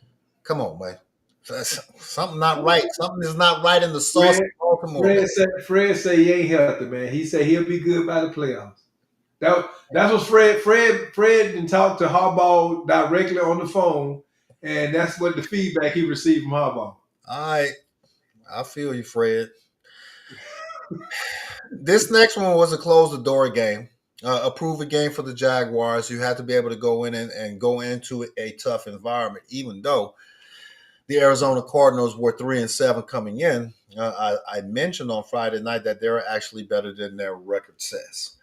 Come on, man. Something not right. Something is not right in the sauce of Baltimore. Fred say he ain't healthy, man. He said he'll be good by the playoffs. That's what Fred didn't talk to Harbaugh directly on the phone, and that's what the feedback he received from Harbaugh. I feel you, Fred. This next one was a close the door game, a proven game for the Jaguars. You had to be able to go in and go into a tough environment, even though the Arizona Cardinals were 3-7 coming in. I mentioned on Friday night that they're actually better than their record says.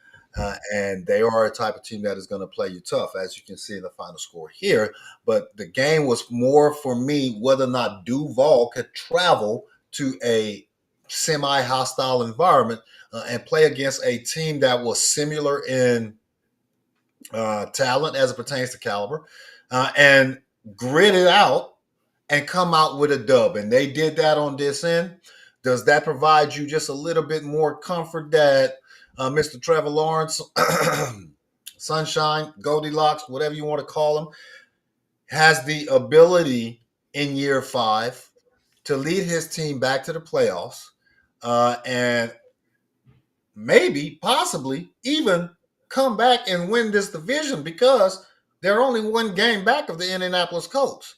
And they are a type of team that is going to play you tough, as you can see in the final score here. But the game was more for me whether or not Duval could travel to a semi-hostile environment and play against a team that was similar in talent as it pertains to caliber and grit it out and come out with a dub. And they did that on this end. Does that provide you just a little bit more comfort that Mr. Trevor Lawrence, Sunshine, Goldilocks, whatever you want to call him, has the ability in year 5 to lead his team back to the playoffs and maybe, possibly, even come back and win this division because they're only one game back of the Indianapolis Colts.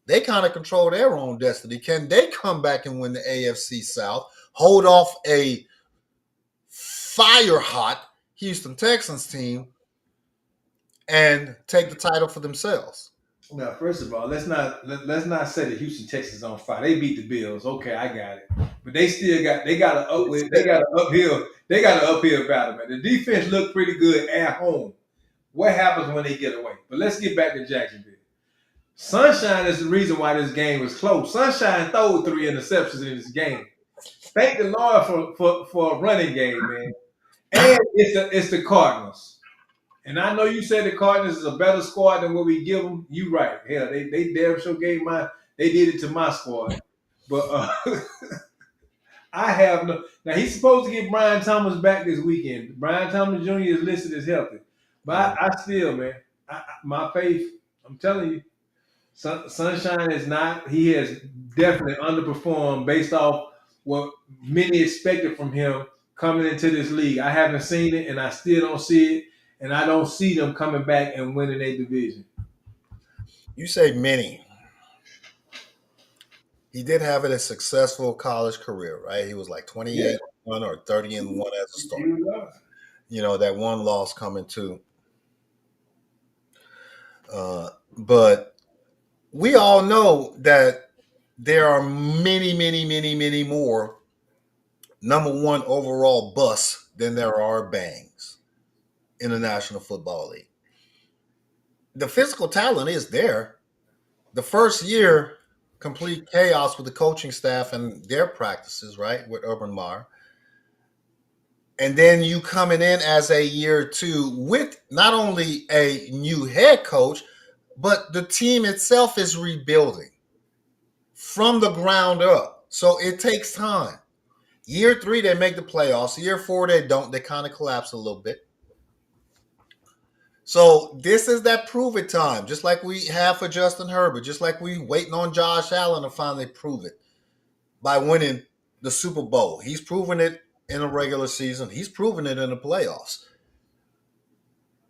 They kind of control their own destiny. Can they come back and win the AFC South, hold off a fire-hot Houston Texans team, and take the title for themselves? Now, first of all, let's not say the Houston Texans on fire. They beat the Bills. Okay, I got it. But they still got an uphill battle, man. The defense looked pretty good at home. What happens when they get away? But let's get back to Jacksonville. Sunshine is the reason why this game was close. Sunshine threw 3 interceptions in this game. Thank the Lord for a running game, man. And it's the Cardinals. And I know you said the Cardinals is a better squad than what we give them. You right. Hell, they damn sure they did it to my squad. But I have no. Now he's supposed to get Brian Thomas back this weekend. Brian Thomas Jr. is listed as healthy, but I still, man, my faith. I'm telling you, Sunshine is not. He has definitely underperformed based off what many expected from him coming into this league. I haven't seen it, and I still don't see it, and I don't see them coming back and winning a division. You say many. He did have a successful college career, right? He was like 28-1 or 30-1 as a starter. You know, that one loss coming too. But we all know that there are many, many, many, many more number 1 overall busts than there are bangs in the National Football League. The physical talent is there. The first year, complete chaos with the coaching staff and their practices, right, with Urban Meyer. And then you coming in as a year 2 with not only a new head coach, but the team itself is rebuilding from the ground up. So it takes time. Year 3, they make the playoffs. Year 4, they don't. They kind of collapse a little bit. So this is that prove it time, just like we have for Justin Herbert, just like we waiting on Josh Allen to finally prove it by winning the Super Bowl. He's proven it in a regular season. He's proven it in the playoffs.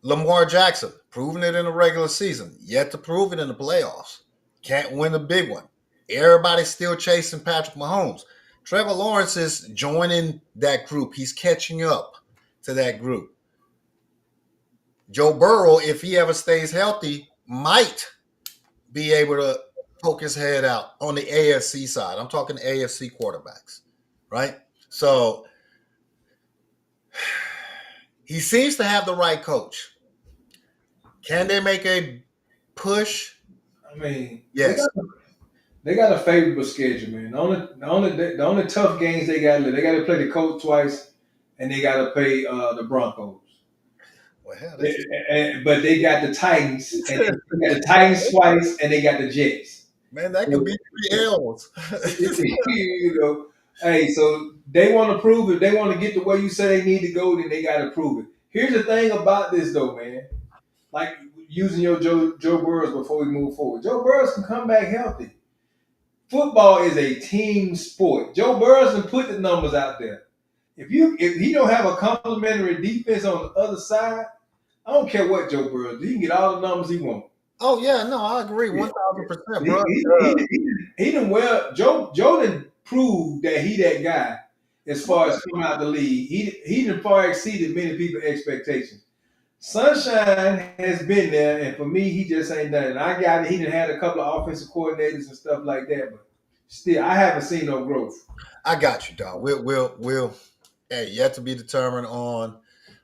Lamar Jackson, proven it in the regular season, yet to prove it in the playoffs. Can't win the big one. Everybody's still chasing Patrick Mahomes. Trevor Lawrence is joining that group. He's catching up to that group. Joe Burrow, if he ever stays healthy, might be able to poke his head out on the AFC side. I'm talking AFC quarterbacks, right? So he seems to have the right coach. Can they make a push? I mean, yes. They got a favorable schedule, man. The only tough games they got to play the Colts twice, and they got to play the Broncos. Well, hell, but they got the Titans, and they got the Titans twice, and they got the Jets. Man, that could be 3 L's. You know, hey, so they want to prove it. They want to get to where you say they need to go, then they got to prove it. Here's the thing about this, though, man. Like using your Joe Burrows before we move forward. Joe Burrows can come back healthy. Football is a team sport. Joe Burrows can put the numbers out there. if he don't have a complimentary defense on the other side, I don't care what Joe Burrow do. He can get all the numbers he wants. Oh yeah, no, I agree Yeah. 1000%, He bro. he done well. Joe done proved that he that guy as far as coming out the league. He done far exceeded many people's expectations. Sunshine has been there, and for me, he just ain't done it. I got it. He done had a couple of offensive coordinators and stuff like that, but still, I haven't seen no growth. I got you, dog. We'll hey, yet to be determined on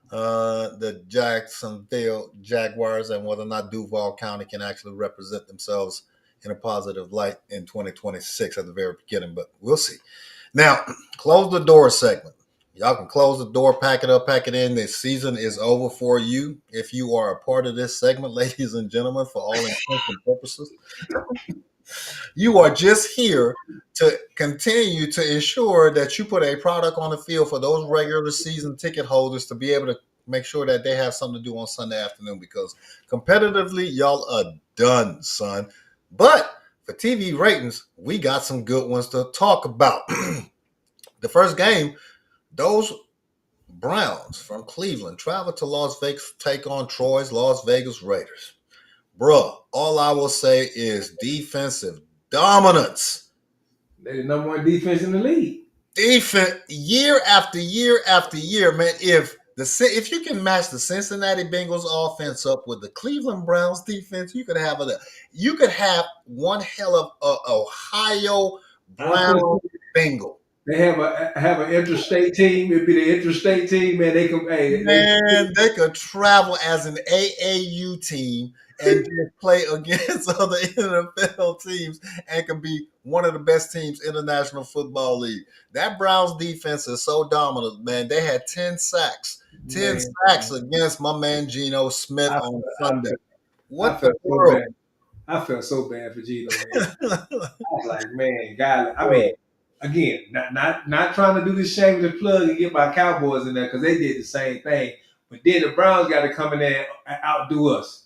the Jacksonville Jaguars and whether or not Duval County can actually represent themselves in a positive light in 2026 at the very beginning, but we'll see. Now, close the door segment. Y'all can close the door, pack it up, pack it in. This season is over for you. If you are a part of this segment, ladies and gentlemen, for all intents and purposes, you are just here to continue to ensure that you put a product on the field for those regular season ticket holders to be able to make sure that they have something to do on Sunday afternoon, because competitively, y'all are done, son. But for TV ratings, we got some good ones to talk about. The first game, those Browns from Cleveland travel to Las Vegas to take on Troy's Las Vegas Raiders. Bruh, all I will say is defensive dominance. They're the number one defense in the league. Defense year after year after year, man. If you can match the Cincinnati Bengals offense up with the Cleveland Browns defense, you could have one hell of a Ohio Brown Bengal. They have an interstate team. It'd be the interstate team, man. They can They could travel as an AAU team and just play against other NFL teams and could be one of the best teams in the National Football League. That Browns defense is so dominant, man. They had 10 sacks. 10 sacks against my man Geno Smith on Sunday. What the world? I felt so bad for Geno, man. I was like, man, God, I mean, again, not trying to do this shameless plug and get my Cowboys in there because they did the same thing. But then the Browns got to come in there and outdo us.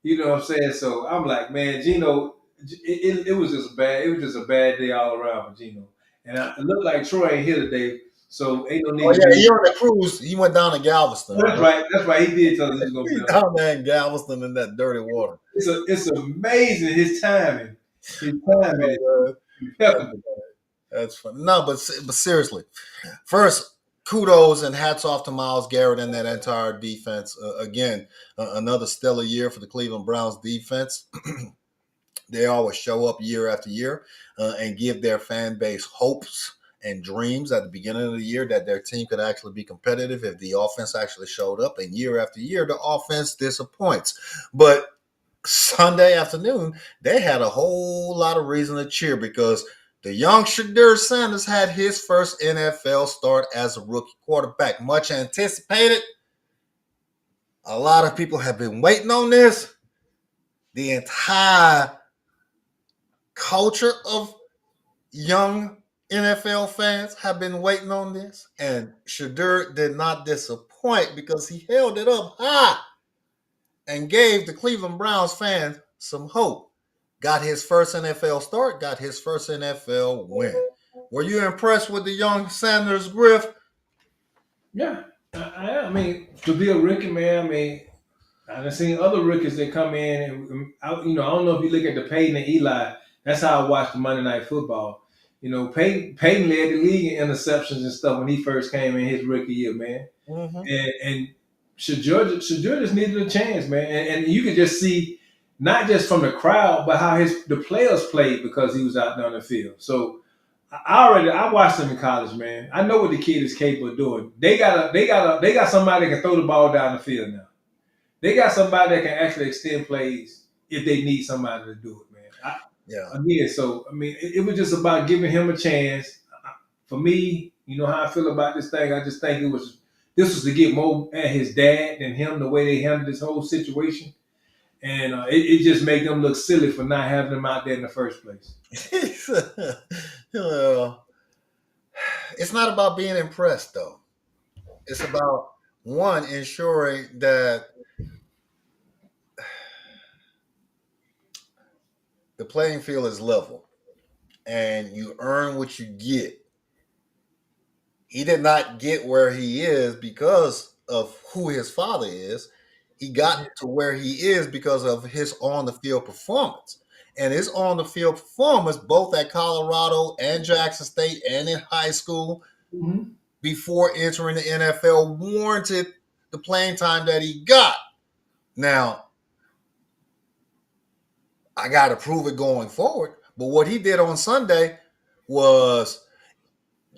You know what I'm saying? So I'm like, man, Geno, it was just bad. It was just a bad day all around for Geno. And it looked like Troy ain't here today, so ain't no need. Oh yeah, he on the cruise. He went down to Galveston. That's right. That's right. He did tell us he was gonna be down there in Galveston in that dirty water. It's amazing his timing. His timing. That's funny. No, but seriously, first, kudos and hats off to Myles Garrett and that entire defense. Again, another stellar year for the Cleveland Browns defense. They always show up year after year and give their fan base hopes and dreams at the beginning of the year that their team could actually be competitive if the offense actually showed up. And year after year, the offense disappoints. But Sunday afternoon, they had a whole lot of reason to cheer because the young Shedeur Sanders had his first NFL start as a rookie quarterback. Much anticipated. A lot of people have been waiting on this. The entire culture of young NFL fans have been waiting on this. And Shedeur did not disappoint because he held it up high and gave the Cleveland Browns fans some hope. Got his first NFL start, got his first NFL win. Were you impressed with the young Sanders, Griff? Yeah. I mean, to be a rookie, man, I mean, I've seen other rookies that come in, and I don't know if you look at the Peyton and Eli. That's how I watched the Monday Night Football. Peyton led the league in interceptions and stuff when he first came in his rookie year, man. Mm-hmm. And Shedeur just needed a chance, man. And you could just see, not just from the crowd, but how the players played because he was out there on the field. So I watched him in college, man. I know what the kid is capable of doing. They got somebody that can throw the ball down the field now. They got somebody that can actually extend plays if they need somebody to do it, man. Again, so I mean, it was just about giving him a chance. For me, you know how I feel about this thing. I just think this was to get more at his dad than him, the way they handled this whole situation. And it just made them look silly for not having him out there in the first place. It's not about being impressed, though. It's about, one, ensuring that the playing field is level and you earn what you get. he did not get where he is because of who his father is. He got to where he is because of his on the field performance. And his on the field performance, both at Colorado and Jackson State and in high school, Mhm. before entering the NFL, warranted the playing time that he got. Now, I got to prove it going forward. But what he did on Sunday was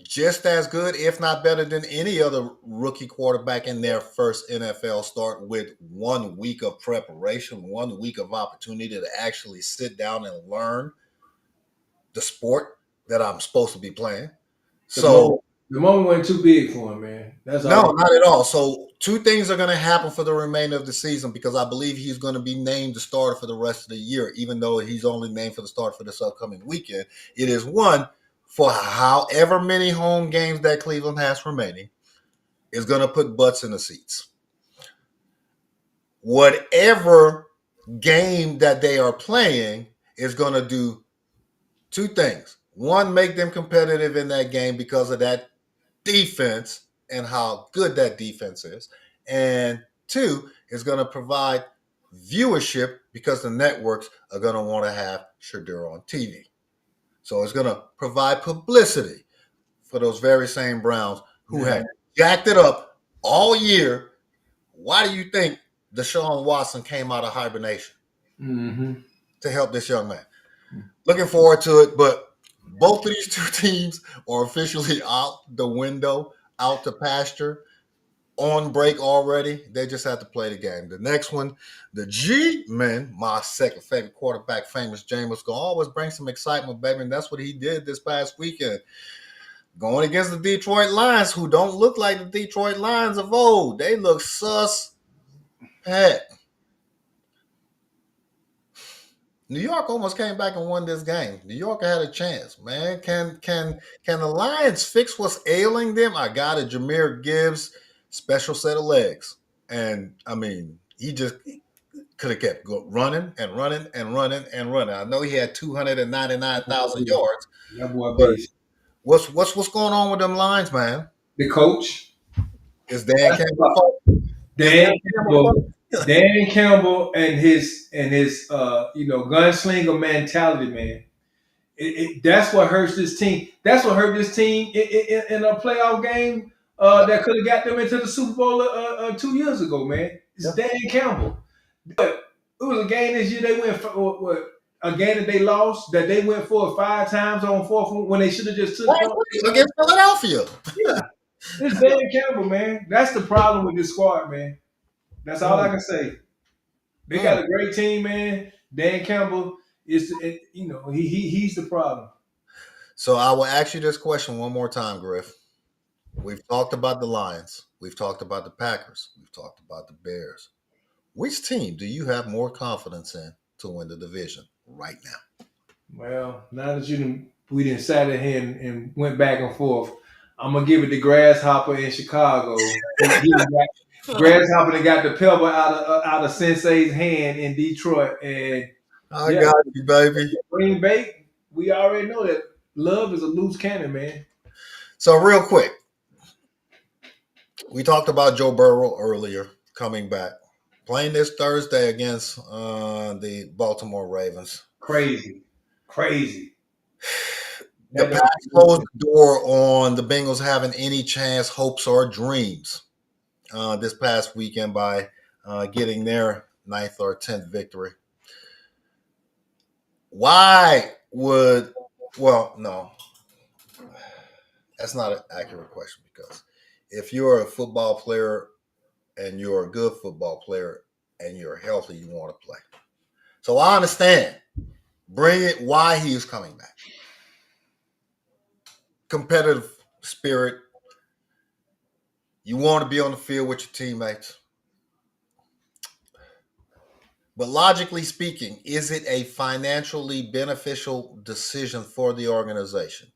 just as good, if not better, than any other rookie quarterback in their first NFL start with 1 week of preparation, 1 week of opportunity to actually sit down and learn the sport that I'm supposed to be playing. The So, moment, the moment went too big for him, man. That's no, all. not at all. So, two things are going to happen for the remainder of the season because I believe he's going to be named the starter for the rest of the year, even though he's only named for the start for this upcoming weekend. It is one, for however many home games that Cleveland has remaining, is going to put butts in the seats. Whatever game that they are playing is going to do two things. One, make them competitive in that game because of that defense and how good that defense is. And two, is going to provide viewership because the networks are going to want to have Shadur on TV. So it's going to provide publicity for those very same Browns who Yeah. had jacked it up all year. Why do you think Deshaun Watson came out of hibernation Mm-hmm. to help this young man? Looking forward to it, but both of these two teams are officially out the window, out to pasture, on break already. They just have to play the game. The next one, the G-Men, my second favorite quarterback, famous Jameis, gonna always bring some excitement, baby, and that's what he did this past weekend. Going against the Detroit Lions, who don't look like the Detroit Lions of old. They look sus. Heck. New York almost came back and won this game. New York had a chance, man. Can the Lions fix what's ailing them? I got it. Jahmyr Gibbs, special set of legs. And I mean, he just could have kept running and running and running and running. I know he had 299,000 yards, That boy but beast. what's going on with them Lions, man? The coach. Is Dan That's Campbell fault? Is Dan Dan Campbell Campbell. fault? Dan Campbell and his gunslinger mentality, man. That's what hurts this team. That's what hurt this team in a playoff game that could have got them into the Super Bowl 2 years ago, man. It's Dan Campbell. But it was a game this year they went for what a game that they lost that they went for 5 times on fourth when they should have just took them. Against Philadelphia. Yeah, it's Dan Campbell, man. That's the problem with this squad, man. That's all I can say. They got a great team, man. Dan Campbell he's the problem. So I will ask you this question one more time, Griff. We've talked about the Lions. We've talked about the Packers. We've talked about the Bears. Which team do you have more confidence in to win the division right now? Well, now that we didn't sat in here and went back and forth, I'm gonna give it to Grasshopper in Chicago. Grasshopper that got the pebble out of Sensei's hand in Detroit, and I got you, baby. Green Bay. We already know that Love is a loose cannon, man. So real quick, we talked about Joe Burrow earlier coming back, playing this Thursday against the Baltimore Ravens. Crazy. The Pats closed the door on the Bengals having any chance, hopes, or dreams this past weekend by getting their 9th or 10th victory. Why would no, that's not an accurate question because if you're a football player and you're a good football player and you're healthy, you want to play. So I understand. Bring it why he is coming back. Competitive spirit. You want to be on the field with your teammates. But logically speaking, is it a financially beneficial decision for the organization?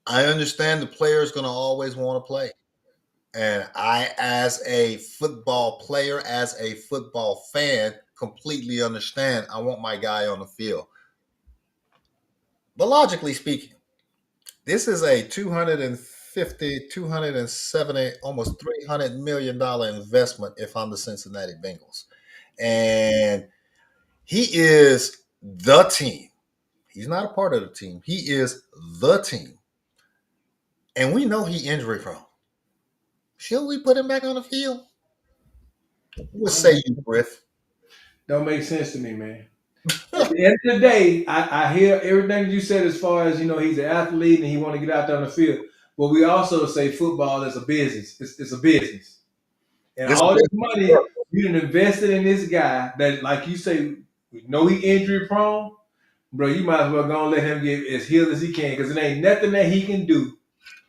I understand the player is going to always want to play. And I, as a football player, as a football fan, completely understand. I want my guy on the field. But logically speaking, this is a $250 250, 270, almost $300 million investment if I'm the Cincinnati Bengals. And he is the team. He's not a part of the team. He is the team. And we know he injury prone. Should we put him back on the field? What say you, Griff? Don't make sense to me, man. At the end of the day, I hear everything you said as far as, he's an athlete and he want to get out there on the field. But we also say football is a business. It's a business. And This all this money you done invested in this guy that, like you say, we know he injury prone, bro, you might as well go and let him get as healed as he can because it ain't nothing that he can do.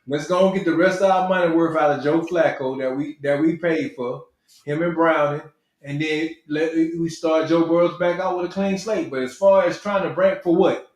Let's go and get the rest of our money worth out of Joe Flacco that we paid for, him and Browning, and then we start Joe Burrows back out with a clean slate. But as far as trying to break for what?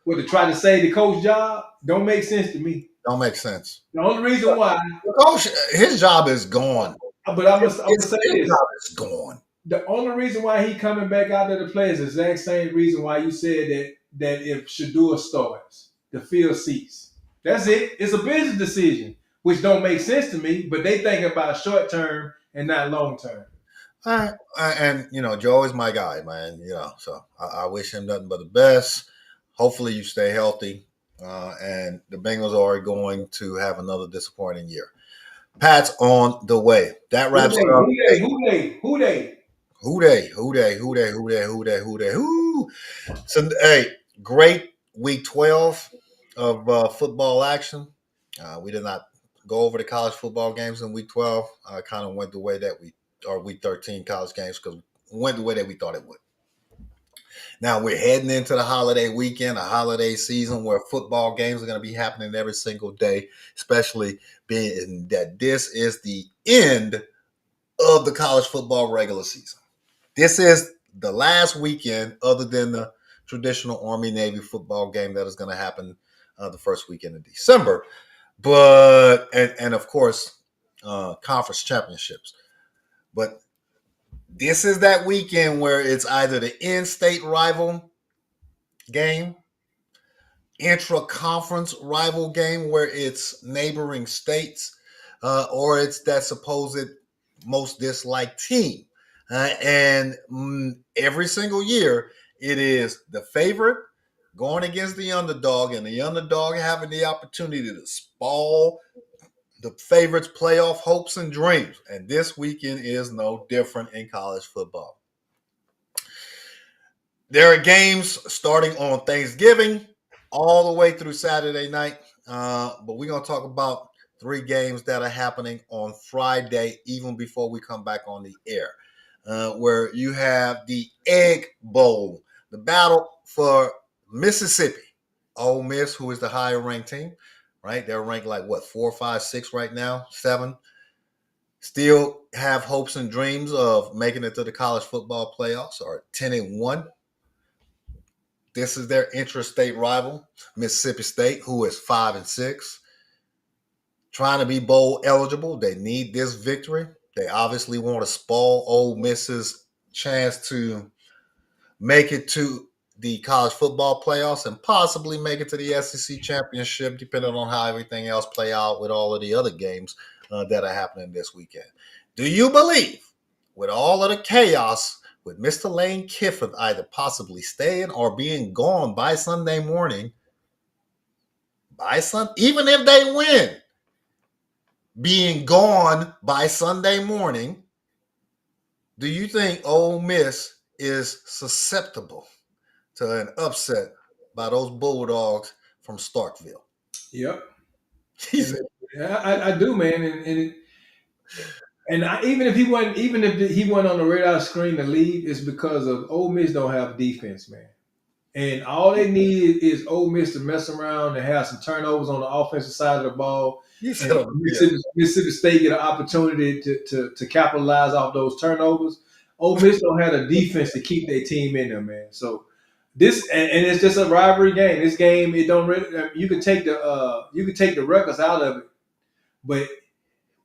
To try to save the coach job? Don't make sense to me. don't make sense. The only reason why, The coach, his job is gone. but I'm gonna say His this: job is gone. the only reason why he coming back out there to play is the exact same reason why you said that if Shadua starts, the field seats. That's it. It's a business decision, which don't make sense to me. But they think about short term and not long term. And Joe is my guy, man. So I wish him nothing but the best. Hopefully, you stay healthy. And the Bengals are going to have another disappointing year. Pat's on the way. That wraps it up. Who? So, hey, great week 12 of football action. We did not go over the college football games in week 12. Kind of went the way that week 13 college games because went the way that we thought it would. Now we're heading into the holiday weekend, a holiday season where football games are going to be happening every single day, especially being that this is the end of the college football regular season. This is the last weekend other than the traditional Army-Navy football game that is going to happen the first weekend of December. But, and of course, conference championships. But this is that weekend where it's either the in-state rival game, intra-conference rival game where it's neighboring states, or it's that supposed most disliked team. And every single year, it is the favorite going against the underdog, and the underdog having the opportunity to spoil the favorites' playoff hopes and dreams. And this weekend is no different in college football. There are games starting on Thanksgiving all the way through Saturday night. But we're going to talk about 3 games that are happening on Friday, even before we come back on the air, where you have the Egg Bowl, the battle for Mississippi. Ole Miss, who is the higher ranked team, right? They're ranked like 4, 5, 6 right now, 7. Still have hopes and dreams of making it to the college football playoffs, or 10-1. This is their intrastate rival, Mississippi State, who is 5-6. Trying to be bowl eligible. They need this victory. They obviously want to spoil Ole Miss's chance to make it to the college football playoffs and possibly make it to the SEC championship, depending on how everything else play out with all of the other games that are happening this weekend. Do you believe, with all of the chaos, with Mr. Lane Kiffin either possibly staying or being gone by Sunday morning, even if they win, being gone by Sunday morning, do you think Ole Miss is susceptible to an upset by those Bulldogs from Starkville? Yep. He's I do, man, even if he went on the radar screen to leave, it's because of Ole Miss don't have defense, man. And all they need is Ole Miss to mess around and have some turnovers on the offensive side of the ball. Mississippi State get an opportunity to capitalize off those turnovers. Ole Miss don't have a defense to keep their team in there, man. So this and it's just a rivalry game. This game, it don't really. You can take the records out of it, but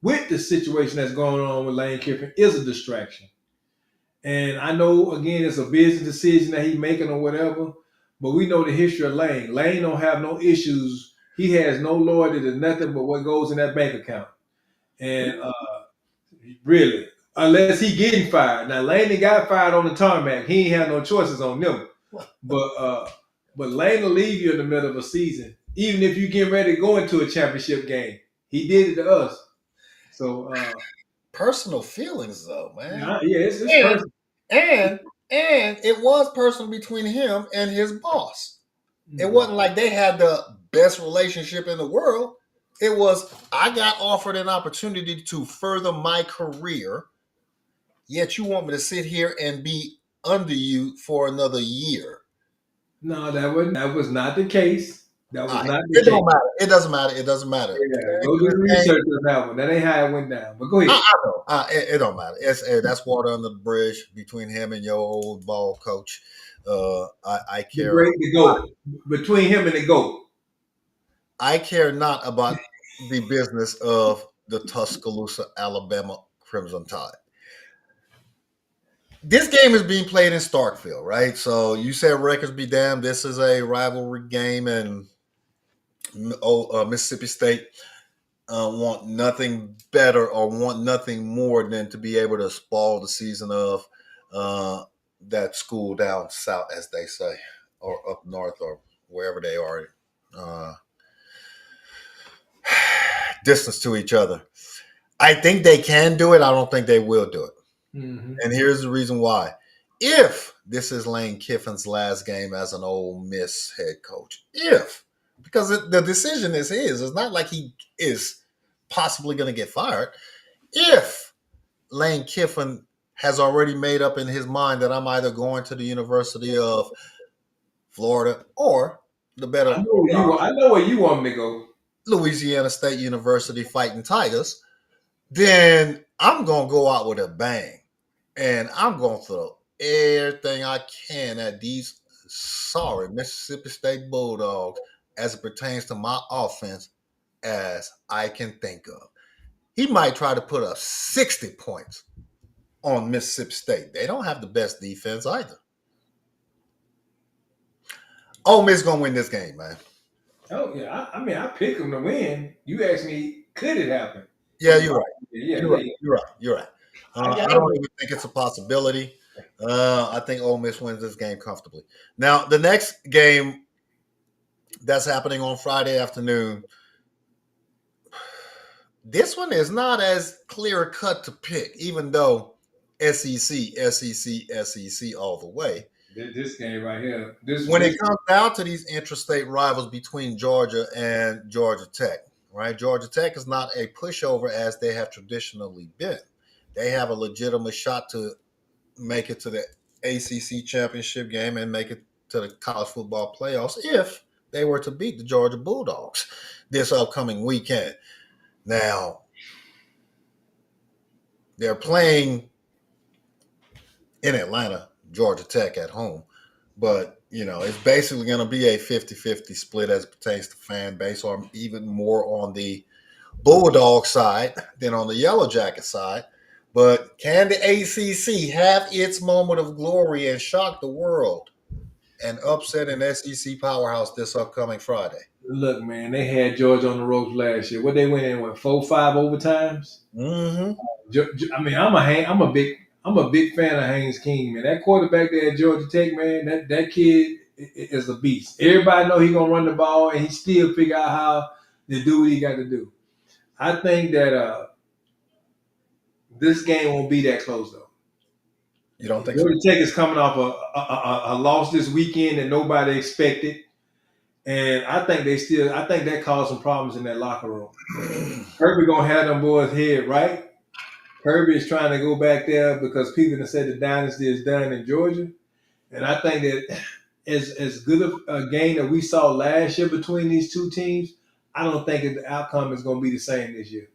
with the situation that's going on with Lane Kiffin is a distraction. And I know, again, it's a business decision that he's making or whatever, but we know the history of Lane. Lane don't have no issues He has no loyalty to nothing but what goes in that bank account. And really, unless he getting fired. Now Lane got fired on the tarmac. He ain't have no choices on them. But Lane will leave you in the middle of a season, even if you get ready to go into a championship game. He did it to us. So Personal feelings, though, man. yeah, it's And, personal. and it was personal between him and his boss. It Mm-hmm. wasn't like they had the best relationship in the world. It was, I got offered an opportunity to further my career, yet you want me to sit here and be under you for another year. No, that was not the case. That was All right. not the It case. don't matter. It doesn't matter. It doesn't matter. Yeah, go do the research on that one. That ain't how it went down. But go ahead. I know. It don't matter. That's water under the bridge between him and your old ball coach. I The care. great, the GOAT. Between him and the GOAT. I care not about the business of the Tuscaloosa, Alabama Crimson Tide. This game is being played in Starkville, right? So you said records be damned. This is a rivalry game, and Mississippi State want nothing better or want nothing more than to be able to spoil the season of that school down south, as they say, or up north, or wherever they are, distance to each other. I think they can do it. I don't think they will do it. Mm-hmm. And here's the reason why. If this is Lane Kiffin's last game as an Ole Miss head coach, because the decision is his. It's not like he is possibly going to get fired. If Lane Kiffin has already made up in his mind that I'm either going to the University of Florida or the better I know where you want me to go. Louisiana State University Fighting Tigers, then I'm going to go out with a bang. And I'm going to throw everything I can at these sorry Mississippi State Bulldogs as it pertains to my offense as I can think of. He might try to put up 60 points on Mississippi State. They don't have the best defense either. Ole Miss going to win this game, man. Oh, yeah. I mean, I pick them to win. You asked me, could it happen? Yeah, you're right. Yeah, You're right. I don't even think it's a possibility. I think Ole Miss wins this game comfortably. Now, the next game that's happening on Friday afternoon, this one is not as clear cut to pick, even though SEC all the way. This game right here. When it comes down to these interstate rivals between Georgia and Georgia Tech, right? Georgia Tech is not a pushover as they have traditionally been. They have a legitimate shot to make it to the ACC championship game and make it to the college football playoffs if they were to beat the Georgia Bulldogs this upcoming weekend. Now, they're playing in Atlanta, Georgia Tech at home. But, it's basically going to be a 50-50 split as it pertains to fan base, or even more on the Bulldog side than on the Yellow Jacket side. But can the ACC have its moment of glory and shock the world and upset an SEC powerhouse this upcoming Friday? Look, man, they had Georgia on the ropes last year. What they went in with 4-5 overtimes. Mm-hmm. I mean, I'm a big fan of Haynes King, man. That quarterback there at Georgia Tech, man, that kid is a beast. Everybody know he gonna run the ball, and he still figure out how to do what he got to do. I think that this game won't be that close, though. You don't think Georgia so? Tech is coming off a loss this weekend that nobody expected. And I think that caused some problems in that locker room. Kirby gonna have them boys' head right. Kirby is trying to go back there because people have said the dynasty is done in Georgia. And I think that as good of a game that we saw last year between these two teams, I don't think that the outcome is going to be the same this year.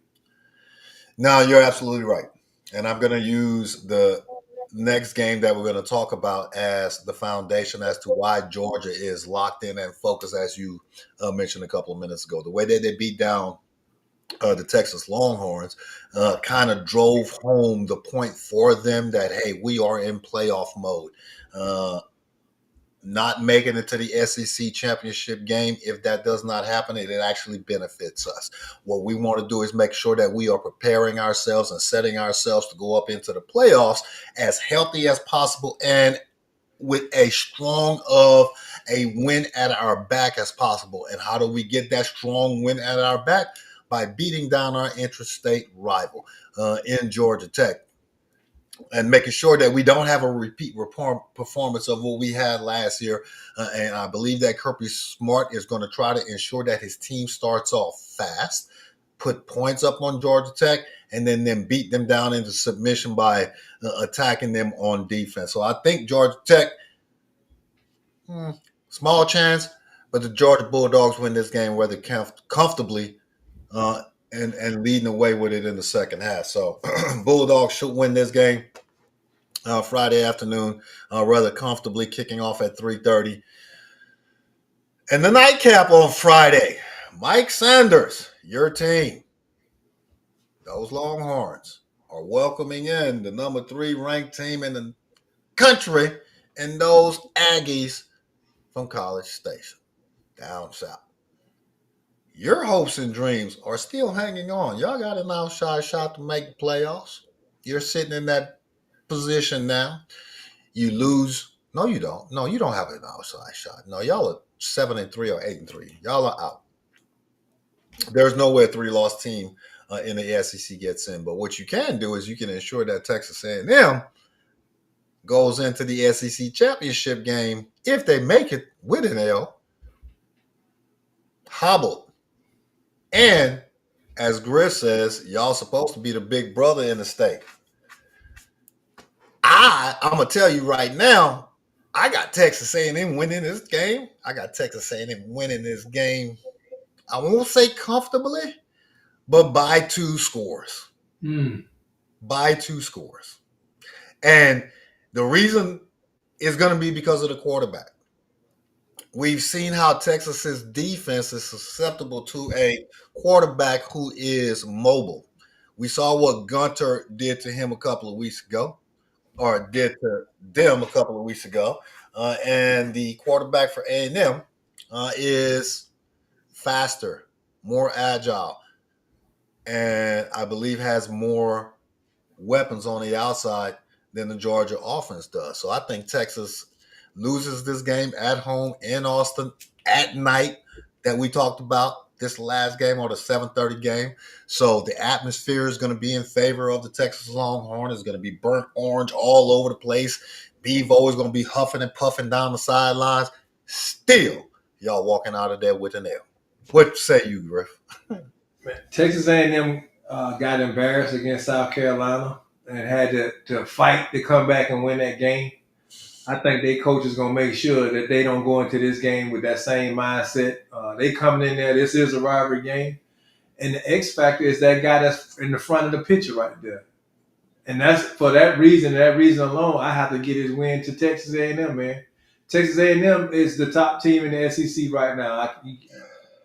No, you're absolutely right. And I'm going to use the next game that we're going to talk about as the foundation as to why Georgia is locked in and focused, as you mentioned a couple of minutes ago. The way that they beat down the Texas Longhorns kind of drove home the point for them that, hey, we are in playoff mode. not making it to the SEC championship game, if that does not happen, it actually benefits us. What we want to do is make sure that we are preparing ourselves and setting ourselves to go up into the playoffs as healthy as possible and with a strong of a win at our back as possible. And how do we get that strong win at our back? By beating down our intrastate rival in Georgia Tech, and making sure that we don't have a repeat performance of what we had last year. And I believe that Kirby Smart is going to try to ensure that his team starts off fast, put points up on Georgia Tech, and then beat them down into submission by attacking them on defense. So I think Georgia Tech, small chance, but the Georgia Bulldogs win this game rather comfortably and leading away with it in the second half. So Bulldogs should win this game Friday afternoon, rather comfortably, kicking off at 3:30. And the nightcap on Friday, Mike Sanders, your team, those Longhorns, are welcoming in the number 3 ranked team in the country, and those Aggies from College Station, down south. Your hopes and dreams are still hanging on. Y'all got an outside shot to make the playoffs. You're sitting in that position now. You lose. No, you don't. No, you don't have an outside shot. No, y'all are 7-3 or 8-3. Y'all are out. There's no way a 3-loss team in the SEC gets in. But what you can do is you can ensure that Texas A&M goes into the SEC championship game, if they make it with an L, hobbled. And as Griff says, y'all supposed to be the big brother in the state. I'm gonna tell you right now, I got Texas A&M winning this game. I got Texas A&M winning this game. I won't say comfortably, but by 2 scores. By 2 scores. And the reason is going to be because of the quarterback. We've seen how Texas's defense is susceptible to a quarterback who is mobile. We saw what Gunter did to him a couple of weeks ago, or did to them a couple of weeks ago. And the quarterback for A&M is faster, more agile, and I believe has more weapons on the outside than the Georgia offense does. So I think Texas loses this game at home in Austin at night that we talked about this last game, or the 7:30 game. So the atmosphere is going to be in favor of the Texas Longhorn. It's going to be burnt orange all over the place. Bevo is going to be huffing and puffing down the sidelines. Still, y'all walking out of there with an L. What say you, Griff? Texas A&M got embarrassed against South Carolina and had to fight to come back and win that game. I think their coach is going to make sure that they don't go into this game with that same mindset. They coming in there. This is a rivalry game. And the X factor is that guy that's in the front of the picture right there. And that's for that reason alone, I have to get his win to Texas A&M, man. Texas A&M is the top team in the SEC right now.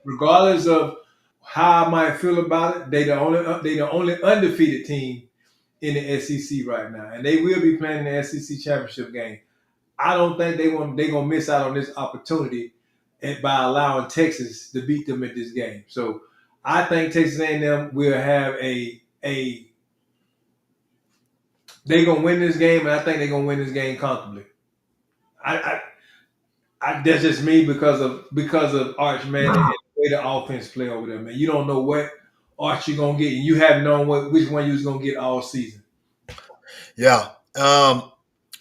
Regardless of how I might feel about it, they the only undefeated team in the SEC right now. And they will be playing the SEC championship game. I don't think they're gonna miss out on this opportunity by allowing Texas to beat them at this game. So I think Texas A&M will have they're gonna win this game, and I think they're gonna win this game comfortably. That's just me because of Arch, man, and the way the offense play over there, man. You don't know what Arch you're gonna get, and you haven't known which one you was gonna get all season. Yeah.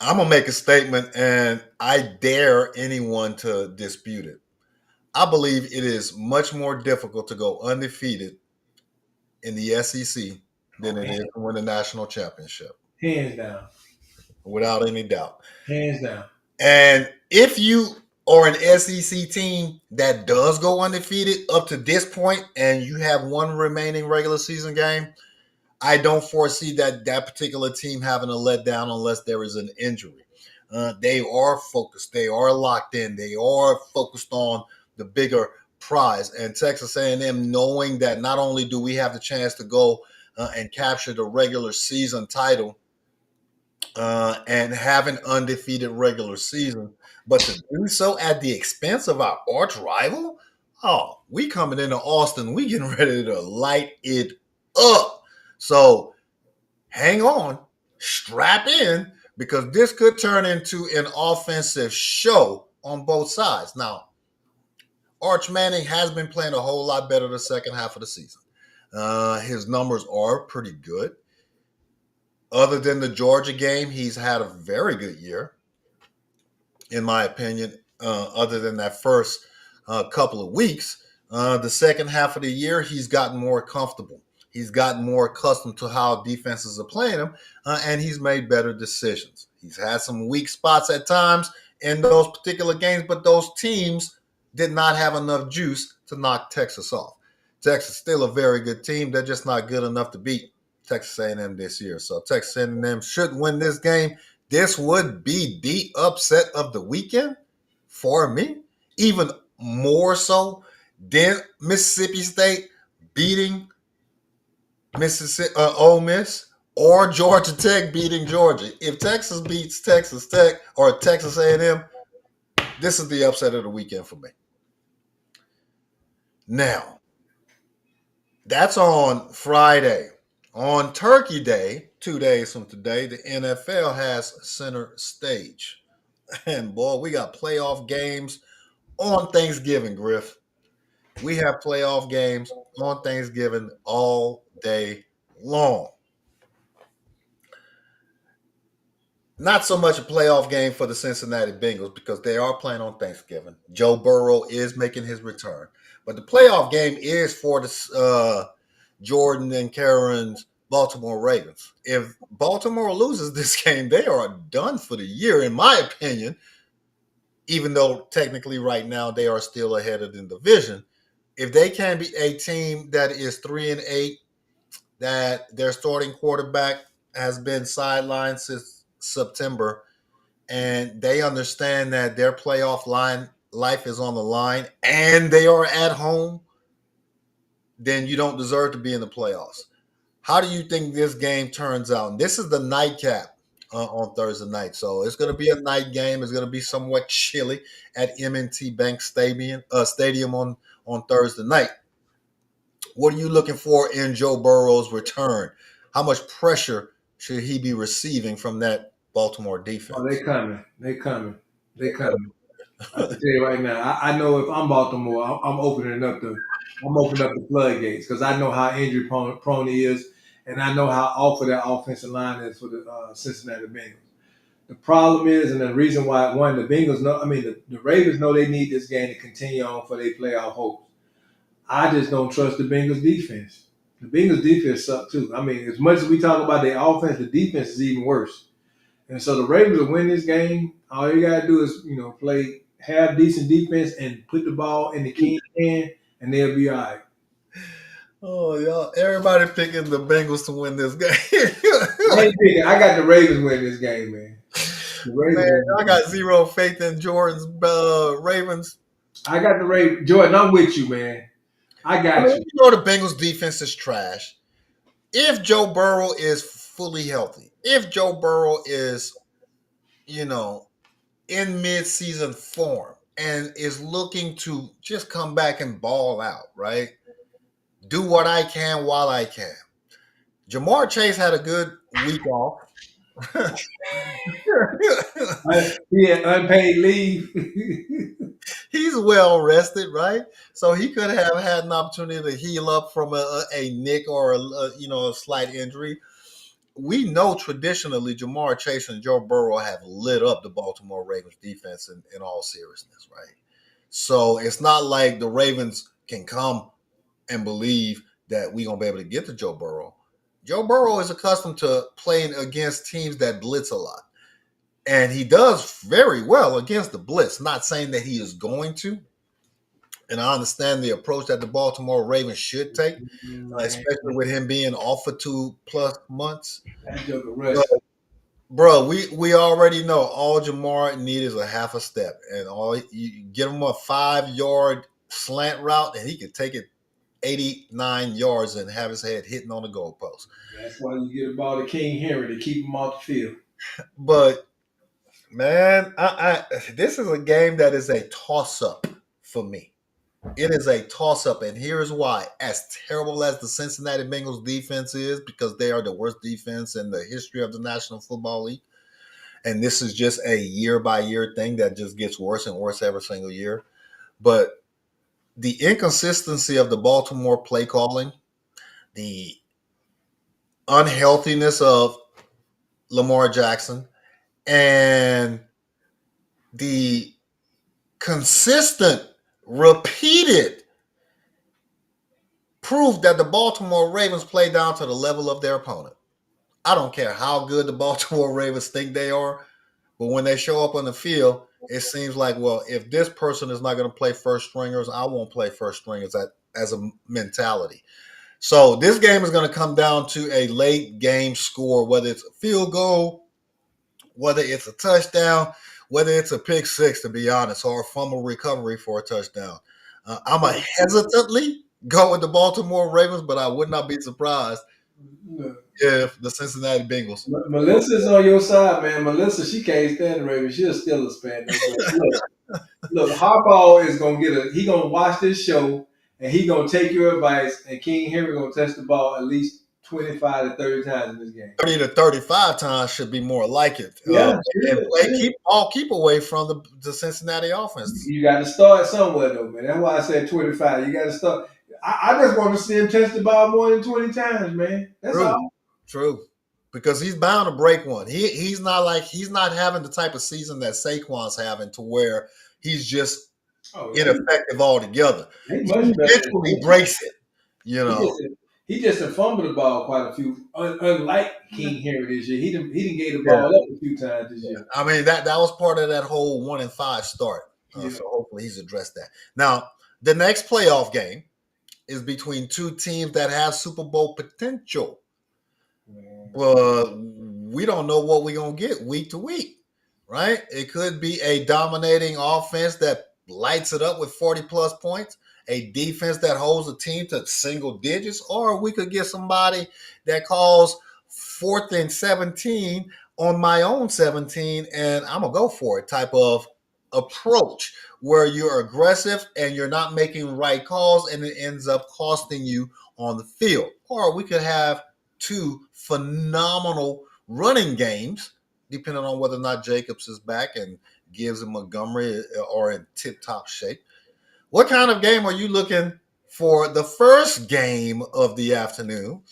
I'm going to make a statement, and I dare anyone to dispute it. I believe it is much more difficult to go undefeated in the SEC than it is to win a national championship. Hands down. Without any doubt. Hands down. And if you are an SEC team that does go undefeated up to this point and you have one remaining regular season game, I don't foresee that particular team having a letdown unless there is an injury. They are focused. They are locked in. They are focused on the bigger prize. And Texas A&M, knowing that not only do we have the chance to go and capture the regular season title, and have an undefeated regular season, but to do so at the expense of our arch rival, oh, we coming into Austin, we getting ready to light it up. So hang on, strap in, because this could turn into an offensive show on both sides. Now, Arch Manning has been playing a whole lot better the second half of the season. His numbers are pretty good. Other than the Georgia game, he's had a very good year, in my opinion. Other than that first couple of weeks, the second half of the year, he's gotten more comfortable. He's gotten more accustomed to how defenses are playing him, and he's made better decisions. He's had some weak spots at times in those particular games, but those teams did not have enough juice to knock Texas off. Texas is still a very good team. They're just not good enough to beat Texas A&M this year. So Texas A&M should win this game. This would be the upset of the weekend for me, even more so than Mississippi State beating Mississippi Ole Miss or Georgia Tech beating Georgia. If Texas beats Texas Tech or Texas A&M, this is the upset of the weekend for me. Now, that's on Friday. On Turkey Day, 2 days from today, the NFL has center stage. And boy, we got playoff games on Thanksgiving, Griff. We have playoff games on Thanksgiving all day long. Not so much a playoff game for the Cincinnati Bengals because they are playing on Thanksgiving. Joe Burrow is making his return. But the playoff game is for the Jordan and Karen's Baltimore Ravens. If Baltimore loses this game, they are done for the year, in my opinion, even though technically right now they are still ahead of the division. If they can be a team that is 3-8, that their starting quarterback has been sidelined since September, and they understand that their playoff life is on the line, and they are at home, then you don't deserve to be in the playoffs. How do you think this game turns out? And this is the nightcap on Thursday night, so it's going to be a night game. It's going to be somewhat chilly at M&T Bank Stadium on Thursday night. What are you looking for in Joe Burrow's return? How much pressure should he be receiving from that Baltimore defense? Oh, they coming. They coming. They coming. I can tell you right now. I know if I'm Baltimore, I'm opening up the floodgates because I know how injury prone he is, and I know how awful that offensive line is for the Cincinnati Bengals. The problem is, and the reason why the Bengals know, the Ravens know they need this game to continue on for their playoff hopes. I just don't trust the Bengals defense. The Bengals defense sucks too. As much as we talk about their offense, the defense is even worse. And so the Ravens will win this game. All you gotta do is, play have decent defense and put the ball in the king's hand, and they'll be all right. Oh, y'all! Everybody picking the Bengals to win this game. I got the Ravens winning this game, man. Man, I got zero faith in Jordan's Ravens. I got the Ravens. Jordan, I'm with you, man. I got you. You know the Bengals defense is trash. If Joe Burrow is fully healthy, if Joe Burrow is, in mid-season form and is looking to just come back and ball out, right? Do what I can while I can. Jamar Chase had a good week off. He had unpaid leave. He's well rested, right? So he could have had an opportunity to heal up from a nick or a slight injury. We know traditionally Jamar Chase and Joe Burrow have lit up the Baltimore Ravens defense in all seriousness, right? So it's not like the Ravens can come and believe that we're going to be able to get to Joe Burrow. Joe Burrow is accustomed to playing against teams that blitz a lot. And he does very well against the blitz. Not saying that he is going to. And I understand the approach that the Baltimore Ravens should take, especially with him being off for 2+ months. Bro, we already know all Jamar needs is a half a step. And you get him a 5-yard slant route, and he can take it 89 yards and have his head hitting on the goalpost. That's why you get the ball to King Henry to keep him off the field. But man, this is a game that is a toss-up for me. It is a toss-up, and here's why. As terrible as the Cincinnati Bengals defense is, because they are the worst defense in the history of the National Football League, and this is just a year-by-year thing that just gets worse and worse every single year. But the inconsistency of the Baltimore play calling, the unhealthiness of Lamar Jackson, and the consistent, repeated proof that the Baltimore Ravens play down to the level of their opponent. I don't care how good the Baltimore Ravens think they are, but when they show up on the field, it seems like, well, if this person is not going to play first stringers, I won't play first stringers as a mentality. So this game is going to come down to a late game score, whether it's a field goal, whether it's a touchdown, whether it's a pick six, to be honest, or a fumble recovery for a touchdown. I'm a hesitantly go with the Baltimore Ravens, but I would not be surprised if the Cincinnati Bengals. Melissa's on your side, man. Melissa, she can't stand the Ravens. She's still a fan. Look, Harbaugh is gonna he gonna watch this show and he gonna take your advice, and King Henry gonna touch the ball at least 25 to 30 times in this game. 30 to 35 times should be more like it. Yeah, and keep away from the Cincinnati offense. you got to start somewhere, though, man. That's why I said 25. You got to start. I just want to see him touch the ball more than 20 times, man. That's all. True. Because he's bound to break one. He's not having the type of season that Saquon's having, to where he's just ineffective altogether. He eventually breaks it. You know. He just fumbled the ball quite a few, unlike King Henry this year. He didn't gave the ball up a few times this year. I mean, that was part of that whole 1-5 start. So hopefully he's addressed that. Now, the next playoff game is between two teams that have Super Bowl potential. But we don't know what we're going to get week to week, right? It could be a dominating offense that lights it up with 40-plus points, a defense that holds a team to single digits, or we could get somebody that calls 4th and 17 on my own 17, and I'm going to go for it type of approach, where you're aggressive and you're not making right calls, and it ends up costing you on the field. Or we could have two phenomenal running games, depending on whether or not Jacobs is back and Gibbs and Montgomery are in tip-top shape. What kind of game are you looking for the first game of the afternoon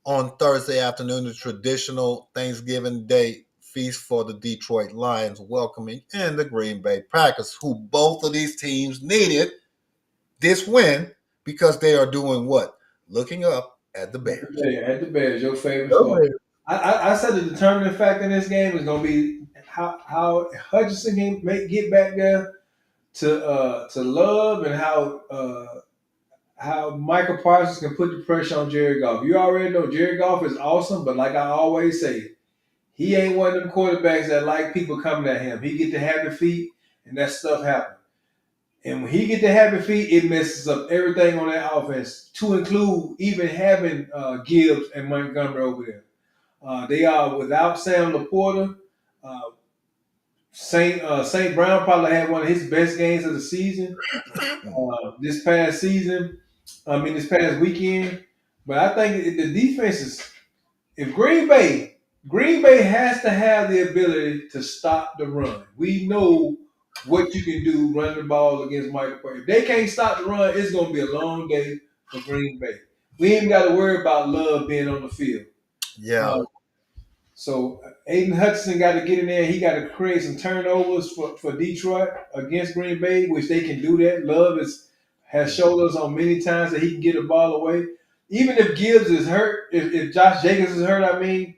on Thursday afternoon, the traditional Thanksgiving Day feast for the Detroit Lions, welcoming in the Green Bay Packers, who both of these teams needed this win because they are doing what? Looking up at the Bears. Yeah, at the Bears, your favorite sport. I said the determining factor in this game is going to be how Hutchinson can get back there to Love, and how Michael Parsons can put the pressure on Jared Goff. You already know Jared Goff is awesome, but like I always say, he ain't one of them quarterbacks that like people coming at him. He get the happy feet, and that stuff happens. And when he get the happy feet, it messes up everything on that offense, to include even having Gibbs and Montgomery over there. They are without Sam Laporta. St. Brown probably had one of his best games of the season this past weekend. But I think the defense is, if Green Bay has to have the ability to stop the run. We know what you can do running the ball against Michael Parsons. If they can't stop the run, it's going to be a long day for Green Bay. We ain't got to worry about Love being on the field. Yeah. So Aiden Hutchinson got to get in there. He got to create some turnovers for Detroit against Green Bay, which they can do that. Love has showed us on many times that he can get a ball away. Even if Gibbs is hurt, if Josh Jacobs is hurt,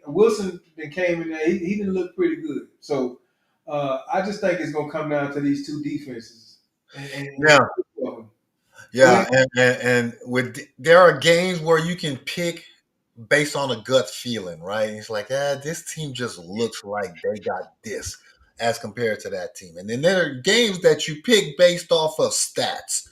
Wilson then came in there. He didn't look pretty good. So I just think it's going to come down to these two defenses. And there are games where you can pick based on a gut feeling, right? It's like, this team just looks like they got this as compared to that team. And then there are games that you pick based off of stats.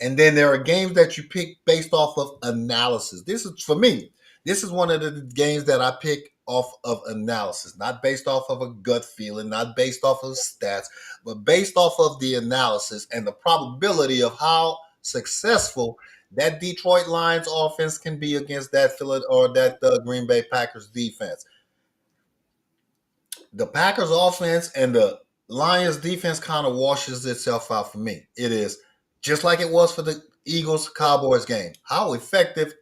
And then there are games that you pick based off of analysis. This is, for me, this is one of the games that I pick off of analysis, not based off of a gut feeling, not based off of stats, but based off of the analysis and the probability of how successful that Detroit Lions offense can be against that Green Bay Packers defense. The Packers offense and the Lions defense kind of washes itself out for me. It is just like it was for the Eagles Cowboys game. How effective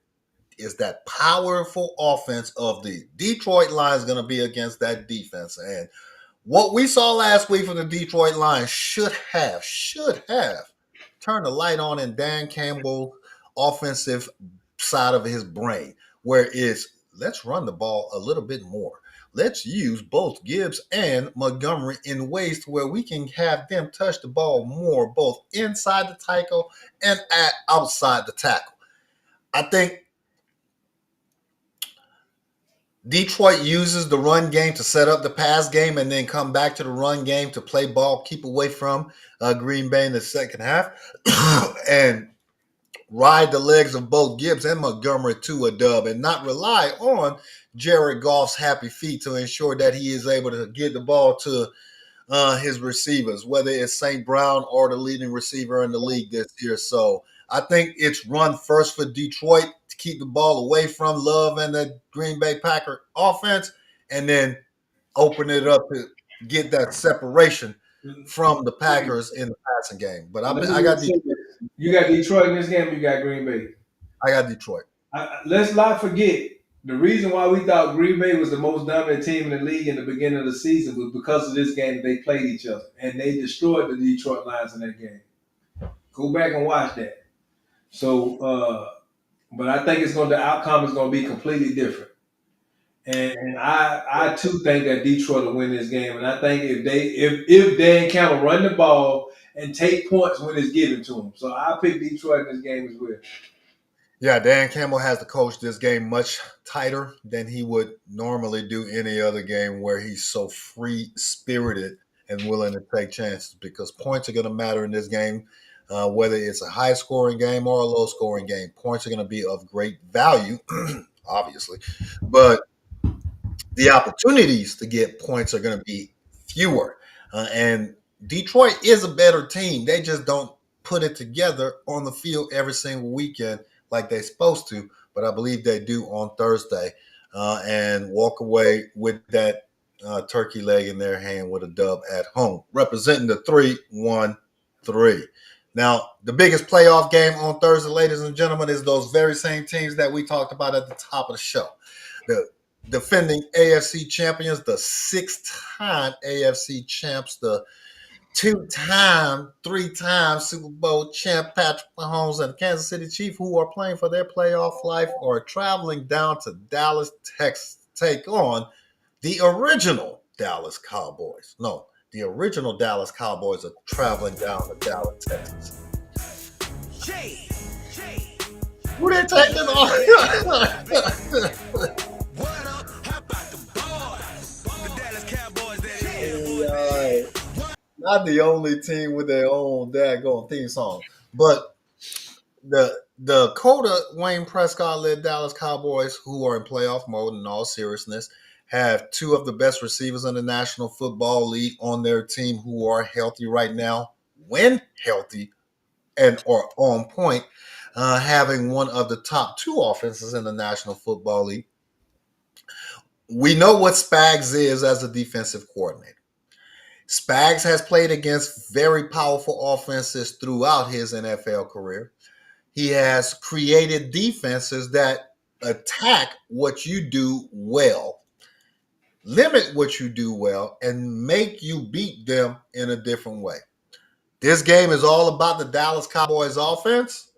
is that powerful offense of the Detroit Lions going to be against that defense? And what we saw last week from the Detroit Lions should have turned the light on in Dan Campbell's offensive side of his brain, where it's let's run the ball a little bit more. Let's use both Gibbs and Montgomery in ways to where we can have them touch the ball more, both inside the tackle and outside the tackle. I think Detroit uses the run game to set up the pass game and then come back to the run game to play ball, keep away from Green Bay in the second half, and ride the legs of both Gibbs and Montgomery to a dub and not rely on Jared Goff's happy feet to ensure that he is able to get the ball to his receivers, whether it's St. Brown or the leading receiver in the league this year. So I think it's run first for Detroit to keep the ball away from Love and the Green Bay Packer offense, and then open it up to get that separation from the Packers in the passing game. But I got Detroit. You got Detroit in this game, or you got Green Bay? I got Detroit. Let's not forget, the reason why we thought Green Bay was the most dominant team in the league in the beginning of the season was because of this game they played each other, and they destroyed the Detroit Lions in that game. Go back and watch that. So, but I think the outcome is going to be completely different. And I too think that Detroit will win this game. And I think if Dan Campbell run the ball and take points when it's given to him. So I pick Detroit in this game as well. Yeah, Dan Campbell has to coach this game much tighter than he would normally do any other game where he's so free-spirited and willing to take chances, because points are going to matter in this game, whether it's a high-scoring game or a low-scoring game. Points are going to be of great value, obviously, but the opportunities to get points are going to be fewer. And Detroit is a better team. They just don't put it together on the field every single weekend like they're supposed to, but I believe they do on Thursday, and walk away with that turkey leg in their hand with a dub at home, representing the 3-1-3. Now, the biggest playoff game on Thursday, ladies and gentlemen, is those very same teams that we talked about at the top of the show. The defending AFC champions, the 6-time AFC champs, the 3-time Super Bowl champ Patrick Mahomes and the Kansas City Chiefs, who are playing for their playoff life, are traveling down to Dallas, Texas, to take on the original Dallas Cowboys. No, the original Dallas Cowboys are traveling down to Dallas, Texas. Who they taking on? What up? How about the boys? The Dallas Cowboys, that is. Not the only team with their own daggone theme song, but the Dakota Wayne Prescott-led Dallas Cowboys, who are in playoff mode in all seriousness, have two of the best receivers in the National Football League on their team who are healthy right now, when healthy, and are on point, having one of the top two offenses in the National Football League. We know what Spags is as a defensive coordinator. Spags has played against very powerful offenses throughout his NFL career. He has created defenses that attack what you do well, limit what you do well, and make you beat them in a different way. This game is all about the Dallas Cowboys offense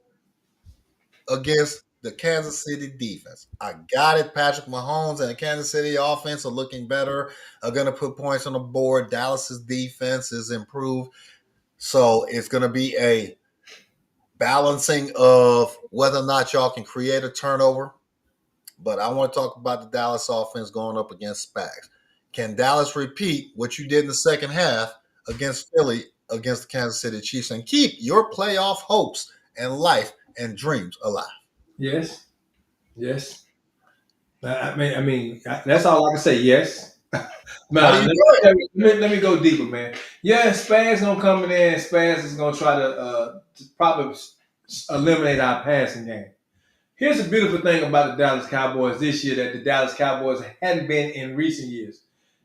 against the Kansas City defense. I got it. Patrick Mahomes and the Kansas City offense are looking better, are going to put points on the board. Dallas's defense is improved. So it's going to be a balancing of whether or not y'all can create a turnover. But I want to talk about the Dallas offense going up against Spags. Can Dallas repeat what you did in the second half against Philly, against the Kansas City Chiefs, and keep your playoff hopes and life and dreams alive? Yes. That's all I can say. Yes. How do Man, you do it? let me go deeper, man. Yeah, Spags gonna come in there, and Spags is gonna try to probably eliminate our passing game. Here's the beautiful thing about the Dallas Cowboys this year that the Dallas Cowboys hadn't been in recent years.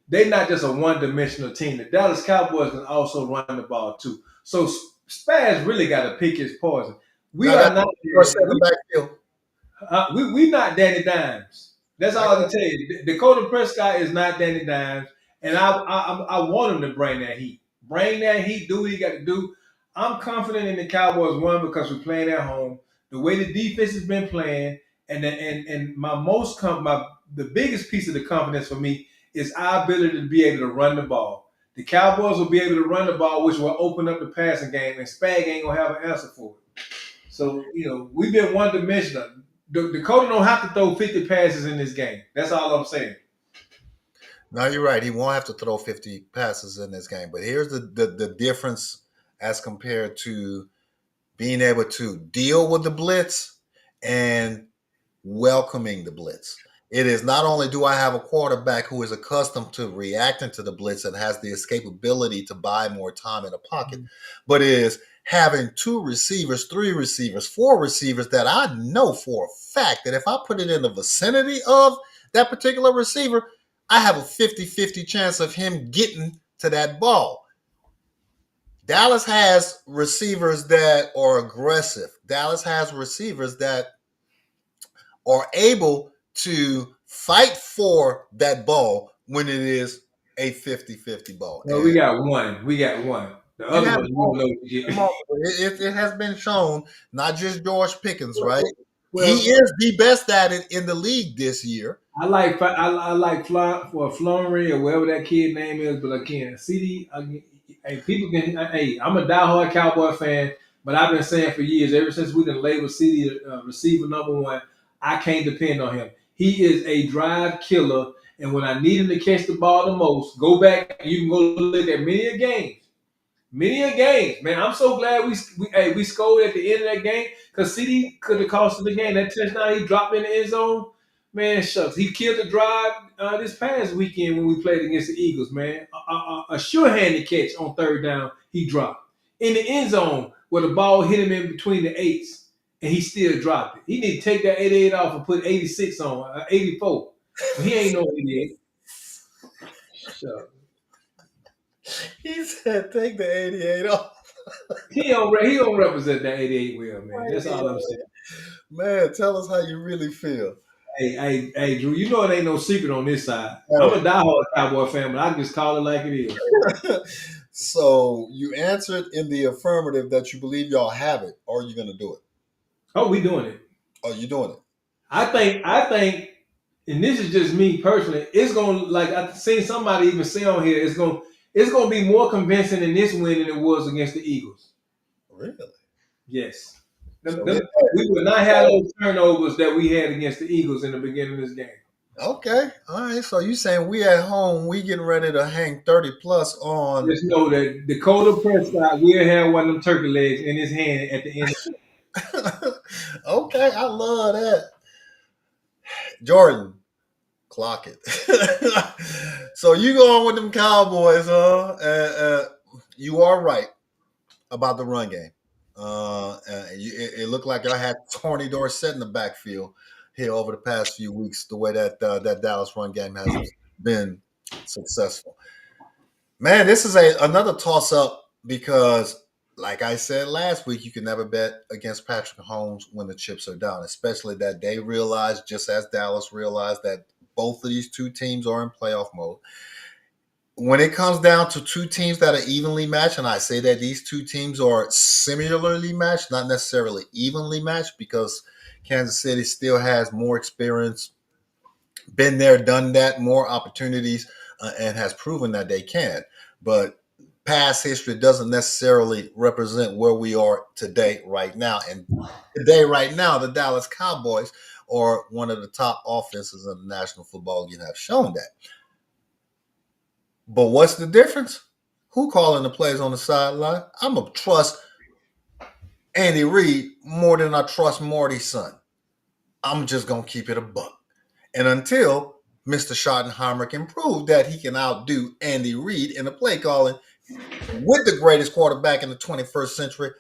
They're not just a one-dimensional team. The Dallas Cowboys can also run the ball too. So Spags really got to pick his poison. We I are got not. your set in the backfield. We not Danny Dimes. That's all I can tell you. Dakota Prescott is not Danny Dimes, and I want him to bring that heat. Bring that heat. Do what he got to do. I'm confident in the Cowboys one because we're playing at home. The way the defense has been playing, and the biggest piece of the confidence for me is our ability to be able to run the ball. The Cowboys will be able to run the ball, which will open up the passing game, and Spag ain't gonna have an answer for it. So we've been one dimensional. Dakota don't have to throw 50 passes in this game. That's all I'm saying. No, you're right. He won't have to throw 50 passes in this game. But here's the difference as compared to being able to deal with the blitz and welcoming the blitz. It is not only do I have a quarterback who is accustomed to reacting to the blitz and has the escapability to buy more time in the pocket, but is having 2 receivers, 3 receivers, 4 receivers that I know for a fact that if I put it in the vicinity of that particular receiver, I have a 50-50 chance of him getting to that ball. Dallas has receivers that are aggressive. Dallas has receivers that are able to fight for that ball when it is a 50-50 ball. No, we got one. We got one. The You other have one, you don't know what you get. it has been shown, not just George Pickens, right? Well, He is the best at it in the league this year. I like Flory or whatever that kid name is, but I can't. CD, hey, people can. Hey, I'm a diehard Cowboy fan, but I've been saying for years, ever since we done labeled CD receiver number 1, I can't depend on him. He is a drive killer, and when I need him to catch the ball the most, go back. You can go look at many a games. Many a games, man. I'm so glad we scored at the end of that game because CD could have cost us the game. That touchdown he dropped in the end zone, man, shucks. He killed the drive this past weekend when we played against the Eagles, man. A sure-handed catch on 3rd down, he dropped. In the end zone where the ball hit him in between the 8s, and he still dropped it. He need to take that 88 off and put 86 on, 84. He ain't no 88. Shucks. He said, "Take the 88 off." He don't represent that 88 well, man. That's all I'm saying. Man, tell us how you really feel. Hey, Drew, you know it ain't no secret on this side. I'm a diehard Cowboy fan, but I can just call it like it is. So you answered in the affirmative that you believe y'all have it, or are you going to do it? Oh, we doing it. Oh, you doing it? I think, and this is just me personally. It's gonna, like I've seen somebody even say on here, it's gonna be more convincing in this win than it was against the Eagles. Really? Yes. So We would not have those turnovers that we had against the Eagles in the beginning of this game. Okay. All right. So you saying we at home, we getting ready to hang 30 plus on. Just know that Dakota Prescott will have one of them turkey legs in his hand at the end of the Okay. I love that. Jordan, clock it. So you going with them Cowboys, huh? You are right about the run game. It looked like I had Tony Dorsett in the backfield here over the past few weeks, the way that that Dallas run game has been successful. Man, this is another toss-up because, like I said last week, you can never bet against Patrick Mahomes when the chips are down, especially that they realized, just as Dallas realized, that both of these 2 teams are in playoff mode. When it comes down to 2 teams that are evenly matched, and I say that these 2 teams are similarly matched, not necessarily evenly matched, because Kansas City still has more experience, been there, done that, more opportunities, and has proven that they can. But past history doesn't necessarily represent where we are today, right now. And today, right now, the Dallas Cowboys are one of the top offenses in the National Football League and have shown that. But what's the difference? Who calling the plays on the sideline? I'm going to trust Andy Reid more than I trust Marty's son. I'm just going to keep it a buck. And until Mr. Schottenheimer can prove that he can outdo Andy Reid in the play calling with the greatest quarterback in the 21st century,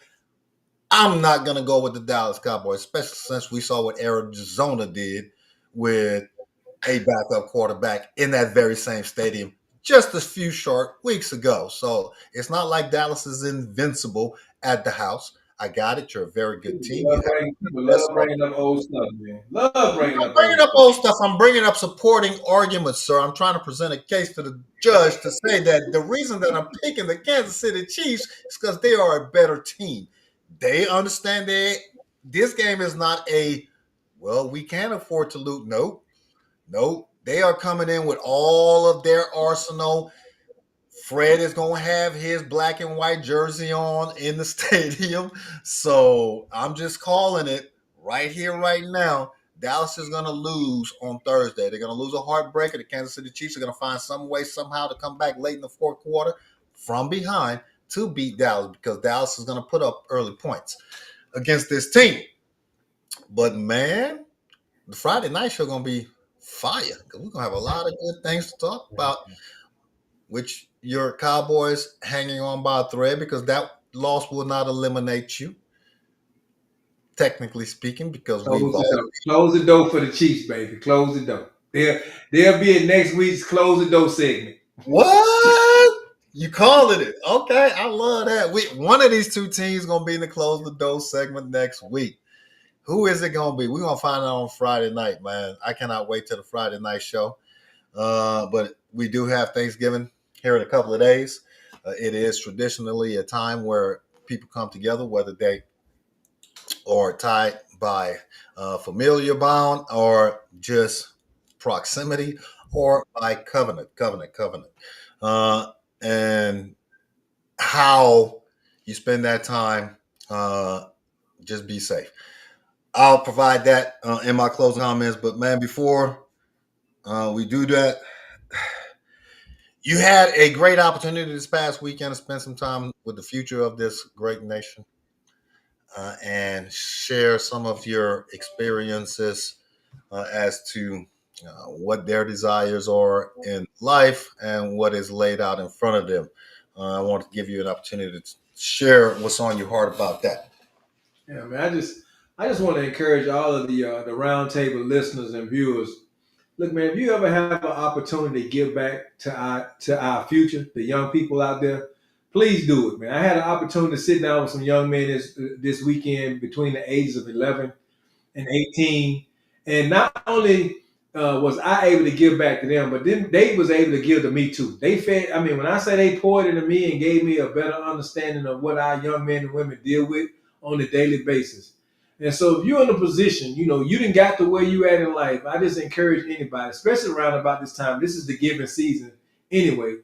I'm not going to go with the Dallas Cowboys, especially since we saw what Arizona did with a backup quarterback in that very same stadium just a few short weeks ago. So it's not like Dallas is invincible at the house. I got it. You're a very good team. People love bringing up old stuff, man. Love bringing I'm up bringing old up stuff. old stuff. I'm bringing up supporting arguments, sir. I'm trying to present a case to the judge to say that the reason that I'm picking the Kansas City Chiefs is because they are a better team. They understand that this game is not a, well, we can't afford to lose. Nope. Nope. They are coming in with all of their arsenal. Fred is going to have his black and white jersey on in the stadium. So I'm just calling it right here, right now. Dallas is going to lose on Thursday. They're going to lose a heartbreaker. The Kansas City Chiefs are going to find some way, somehow, to come back late in the fourth quarter from behind to beat Dallas because Dallas is going to put up early points against this team. But, man, the Friday night show going to be fire because we're going to have a lot of good things to talk about, which your Cowboys hanging on by a thread because that loss will not eliminate you, technically speaking, because we've all. Close the door for the Chiefs, baby. Close the door. They'll be at next week's close the door segment. What? You calling it? Okay, I love that. One of these two teams gonna be in the close the door segment next week. Who is it gonna be? We're gonna find out on Friday night, man. I cannot wait till the Friday night show. But we do have Thanksgiving here in a couple of days. It is traditionally a time where people come together, whether they are tied by familiar bond or just proximity or by covenant. And how you spend that time, just be safe. I'll provide that in my closing comments. But man, before we do that, you had a great opportunity this past weekend to spend some time with the future of this great nation and share some of your experiences as to what their desires are in life and what is laid out in front of them. I want to give you an opportunity to share what's on your heart about that. Yeah, man. I just want to encourage all of the roundtable listeners and viewers. Look, man, if you ever have an opportunity to give back to our future, the young people out there, please do it, man. I had an opportunity to sit down with some young men this weekend between the ages of 11 and 18. And not only was I able to give back to them, but then they was able to give to me too. They fed, I mean, when I say they poured into me and gave me a better understanding of what our young men and women deal with on a daily basis. And so if you're in a position, you didn't got to where you at in life, I just encourage anybody, especially around about this time. This is the giving season anyway.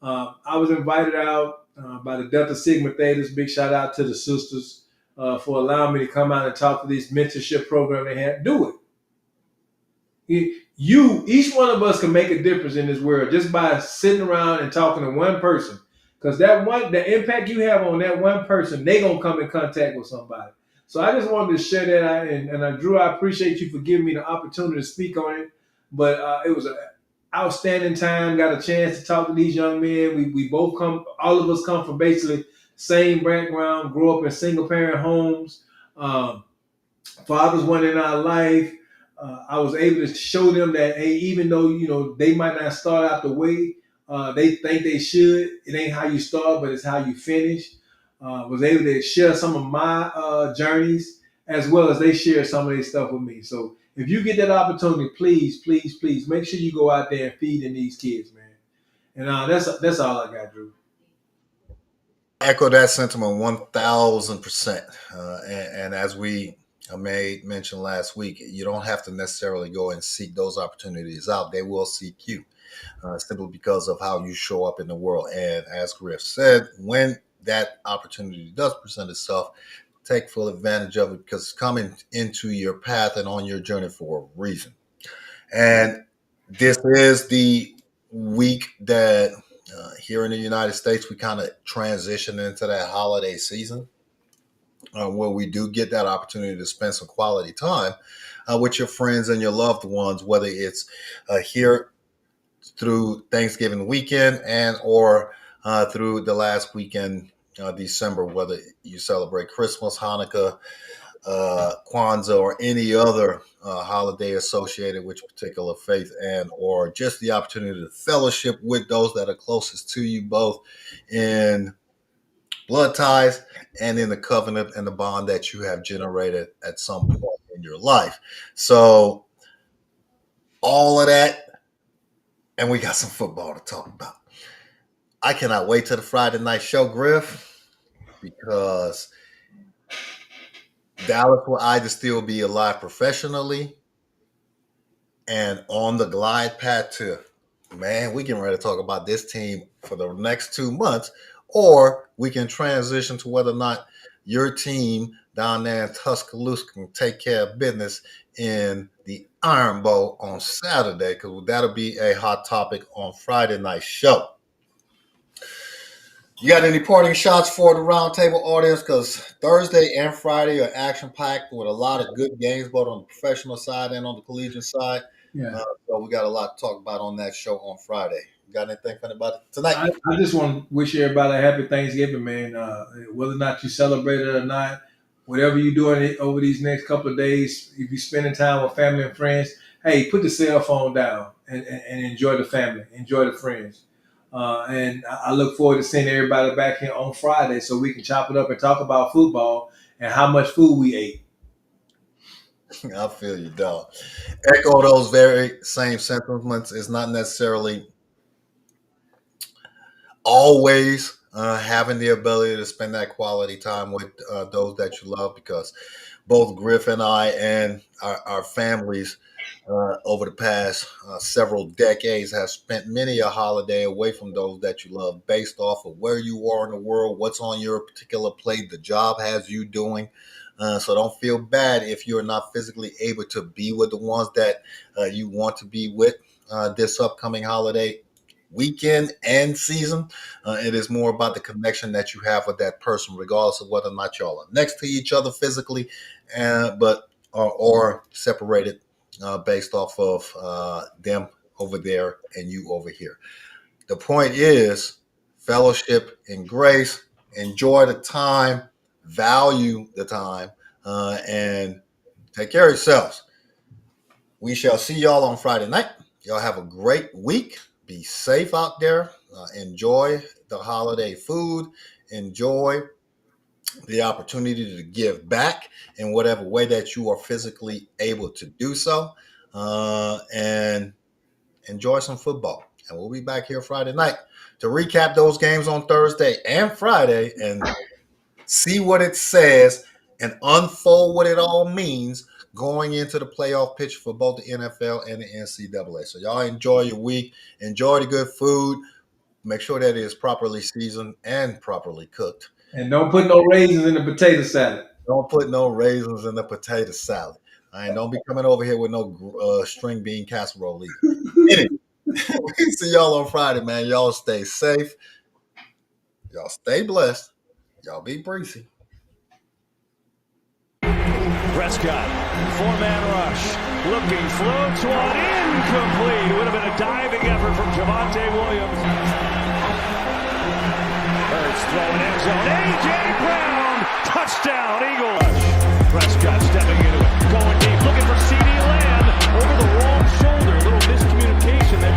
I was invited out by the Delta Sigma Thetas. Big shout out to the sisters for allowing me to come out and talk to this mentorship program they had. Do it. Each one of us can make a difference in this world just by sitting around and talking to one person. Because the impact you have on that one person, they gonna come in contact with somebody. So I just wanted to share that out, and Drew, I appreciate you for giving me the opportunity to speak on it. But it was an outstanding time. Got a chance to talk to these young men. We both all of us come from basically same background. Grew up in single parent homes. Fathers weren't in our life. I was able to show them that, hey, even though they might not start out the way they think they should, it ain't how you start, but it's how you finish. Was able to share some of my journeys as well as they share some of their stuff with me. So if you get that opportunity, please, please, please make sure you go out there and feed in these kids, man. And that's all I got, Drew. Echo that sentiment 1,000%. And as we made mention last week, you don't have to necessarily go and seek those opportunities out. They will seek you simply because of how you show up in the world. And as Griff said, when that opportunity does present itself, take full advantage of it because it's coming into your path and on your journey for a reason. And this is the week that here in the United States, we kind of transition into that holiday season. where we do get that opportunity to spend some quality time with your friends and your loved ones, whether it's here through Thanksgiving weekend and or through the last weekend, December, whether you celebrate Christmas, Hanukkah, Kwanzaa, or any other holiday associated with your particular faith, and or just the opportunity to fellowship with those that are closest to you, both in blood ties and in the covenant and the bond that you have generated at some point in your life. So all of that, and we got some football to talk about. I cannot wait till the Friday night show, Griff, because Dallas will either still be alive professionally and on the glide path to, man, we getting ready to talk about this team for the next 2 months, or we can transition to whether or not your team down there in Tuscaloosa can take care of business in the Iron Bowl on Saturday, because that'll be a hot topic on Friday night show. You got any parting shots for the roundtable audience? Because Thursday and Friday are action-packed with a lot of good games, both on the professional side and on the collegiate side. Yeah. So we got a lot to talk about on that show on Friday. You got anything funny about it tonight? I just want to wish everybody a happy Thanksgiving, man. Whether or not you celebrate it or not, whatever you're doing over these next couple of days, if you're spending time with family and friends, hey, put the cell phone down and enjoy the family, enjoy the friends. And I look forward to seeing everybody back here on Friday so we can chop it up and talk about football and how much food we ate. I feel you, dog. Echo those very same sentiments. It's not necessarily always having the ability to spend that quality time with those that you love, because both Griff and I and our families over the past several decades have spent many a holiday away from those that you love, based off of where you are in the world, what's on your particular plate, the job has you doing. So don't feel bad if you're not physically able to be with the ones that you want to be with this upcoming holiday weekend and season. It is more about the connection that you have with that person, regardless of whether or not y'all are next to each other physically, but separated based off of them over there and you over here. The point is fellowship and grace. Enjoy the time, value the time, and take care of yourselves. We shall see y'all on Friday night. Y'all have a great week. Be safe out there. Enjoy the holiday food. Enjoy the opportunity to give back in whatever way that you are physically able to do so. And enjoy some football. And we'll be back here Friday night to recap those games on Thursday and Friday and see what it says and unfold what it all means going into the playoff picture for both the NFL and the NCAA. So y'all enjoy your week. Enjoy the good food. Make sure that it is properly seasoned and properly cooked. And don't put no raisins in the potato salad. Don't put no raisins in the potato salad. Don't be coming over here with no string bean casserole either. Anyway, we see y'all on Friday, man. Y'all stay safe. Y'all stay blessed. Y'all be breezy. Prescott, four-man rush, looking, floats one, incomplete. It would have been a diving effort from Javonte Williams. Hurts throwing end zone. A.J. Brown, touchdown, Eagles. Prescott stepping into it, going deep, looking for C.D. Lamb over the wrong shoulder. A little miscommunication there.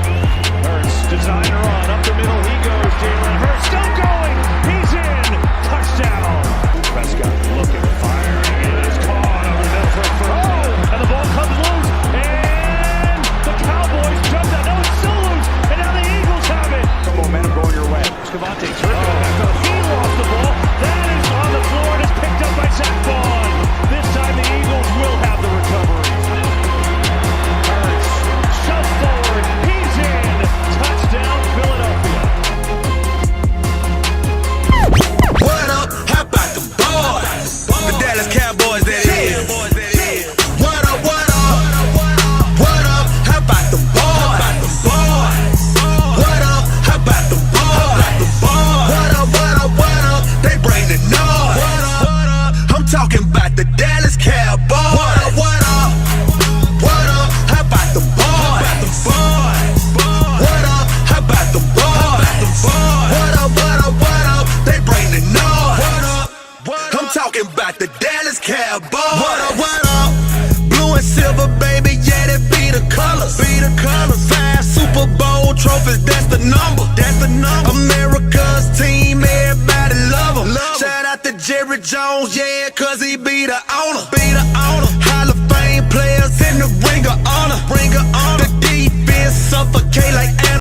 Hurts, designer on, up the middle he goes. Jalen Hurts still going. He's in. Touchdown. Prescott looking, firing. It is caught over the middle for a first. And the ball comes loose. And the Cowboys jumped out. No, it's still loose. And now the Eagles have it. The momentum going your way. Scavante turned it back up. He lost the ball. That is on the floor and is picked up by Zach Vaughn. This time the Eagles will number. That's the number. America's team, everybody love him. Shout out to Jerry Jones, yeah, cause he be the owner. Be the owner.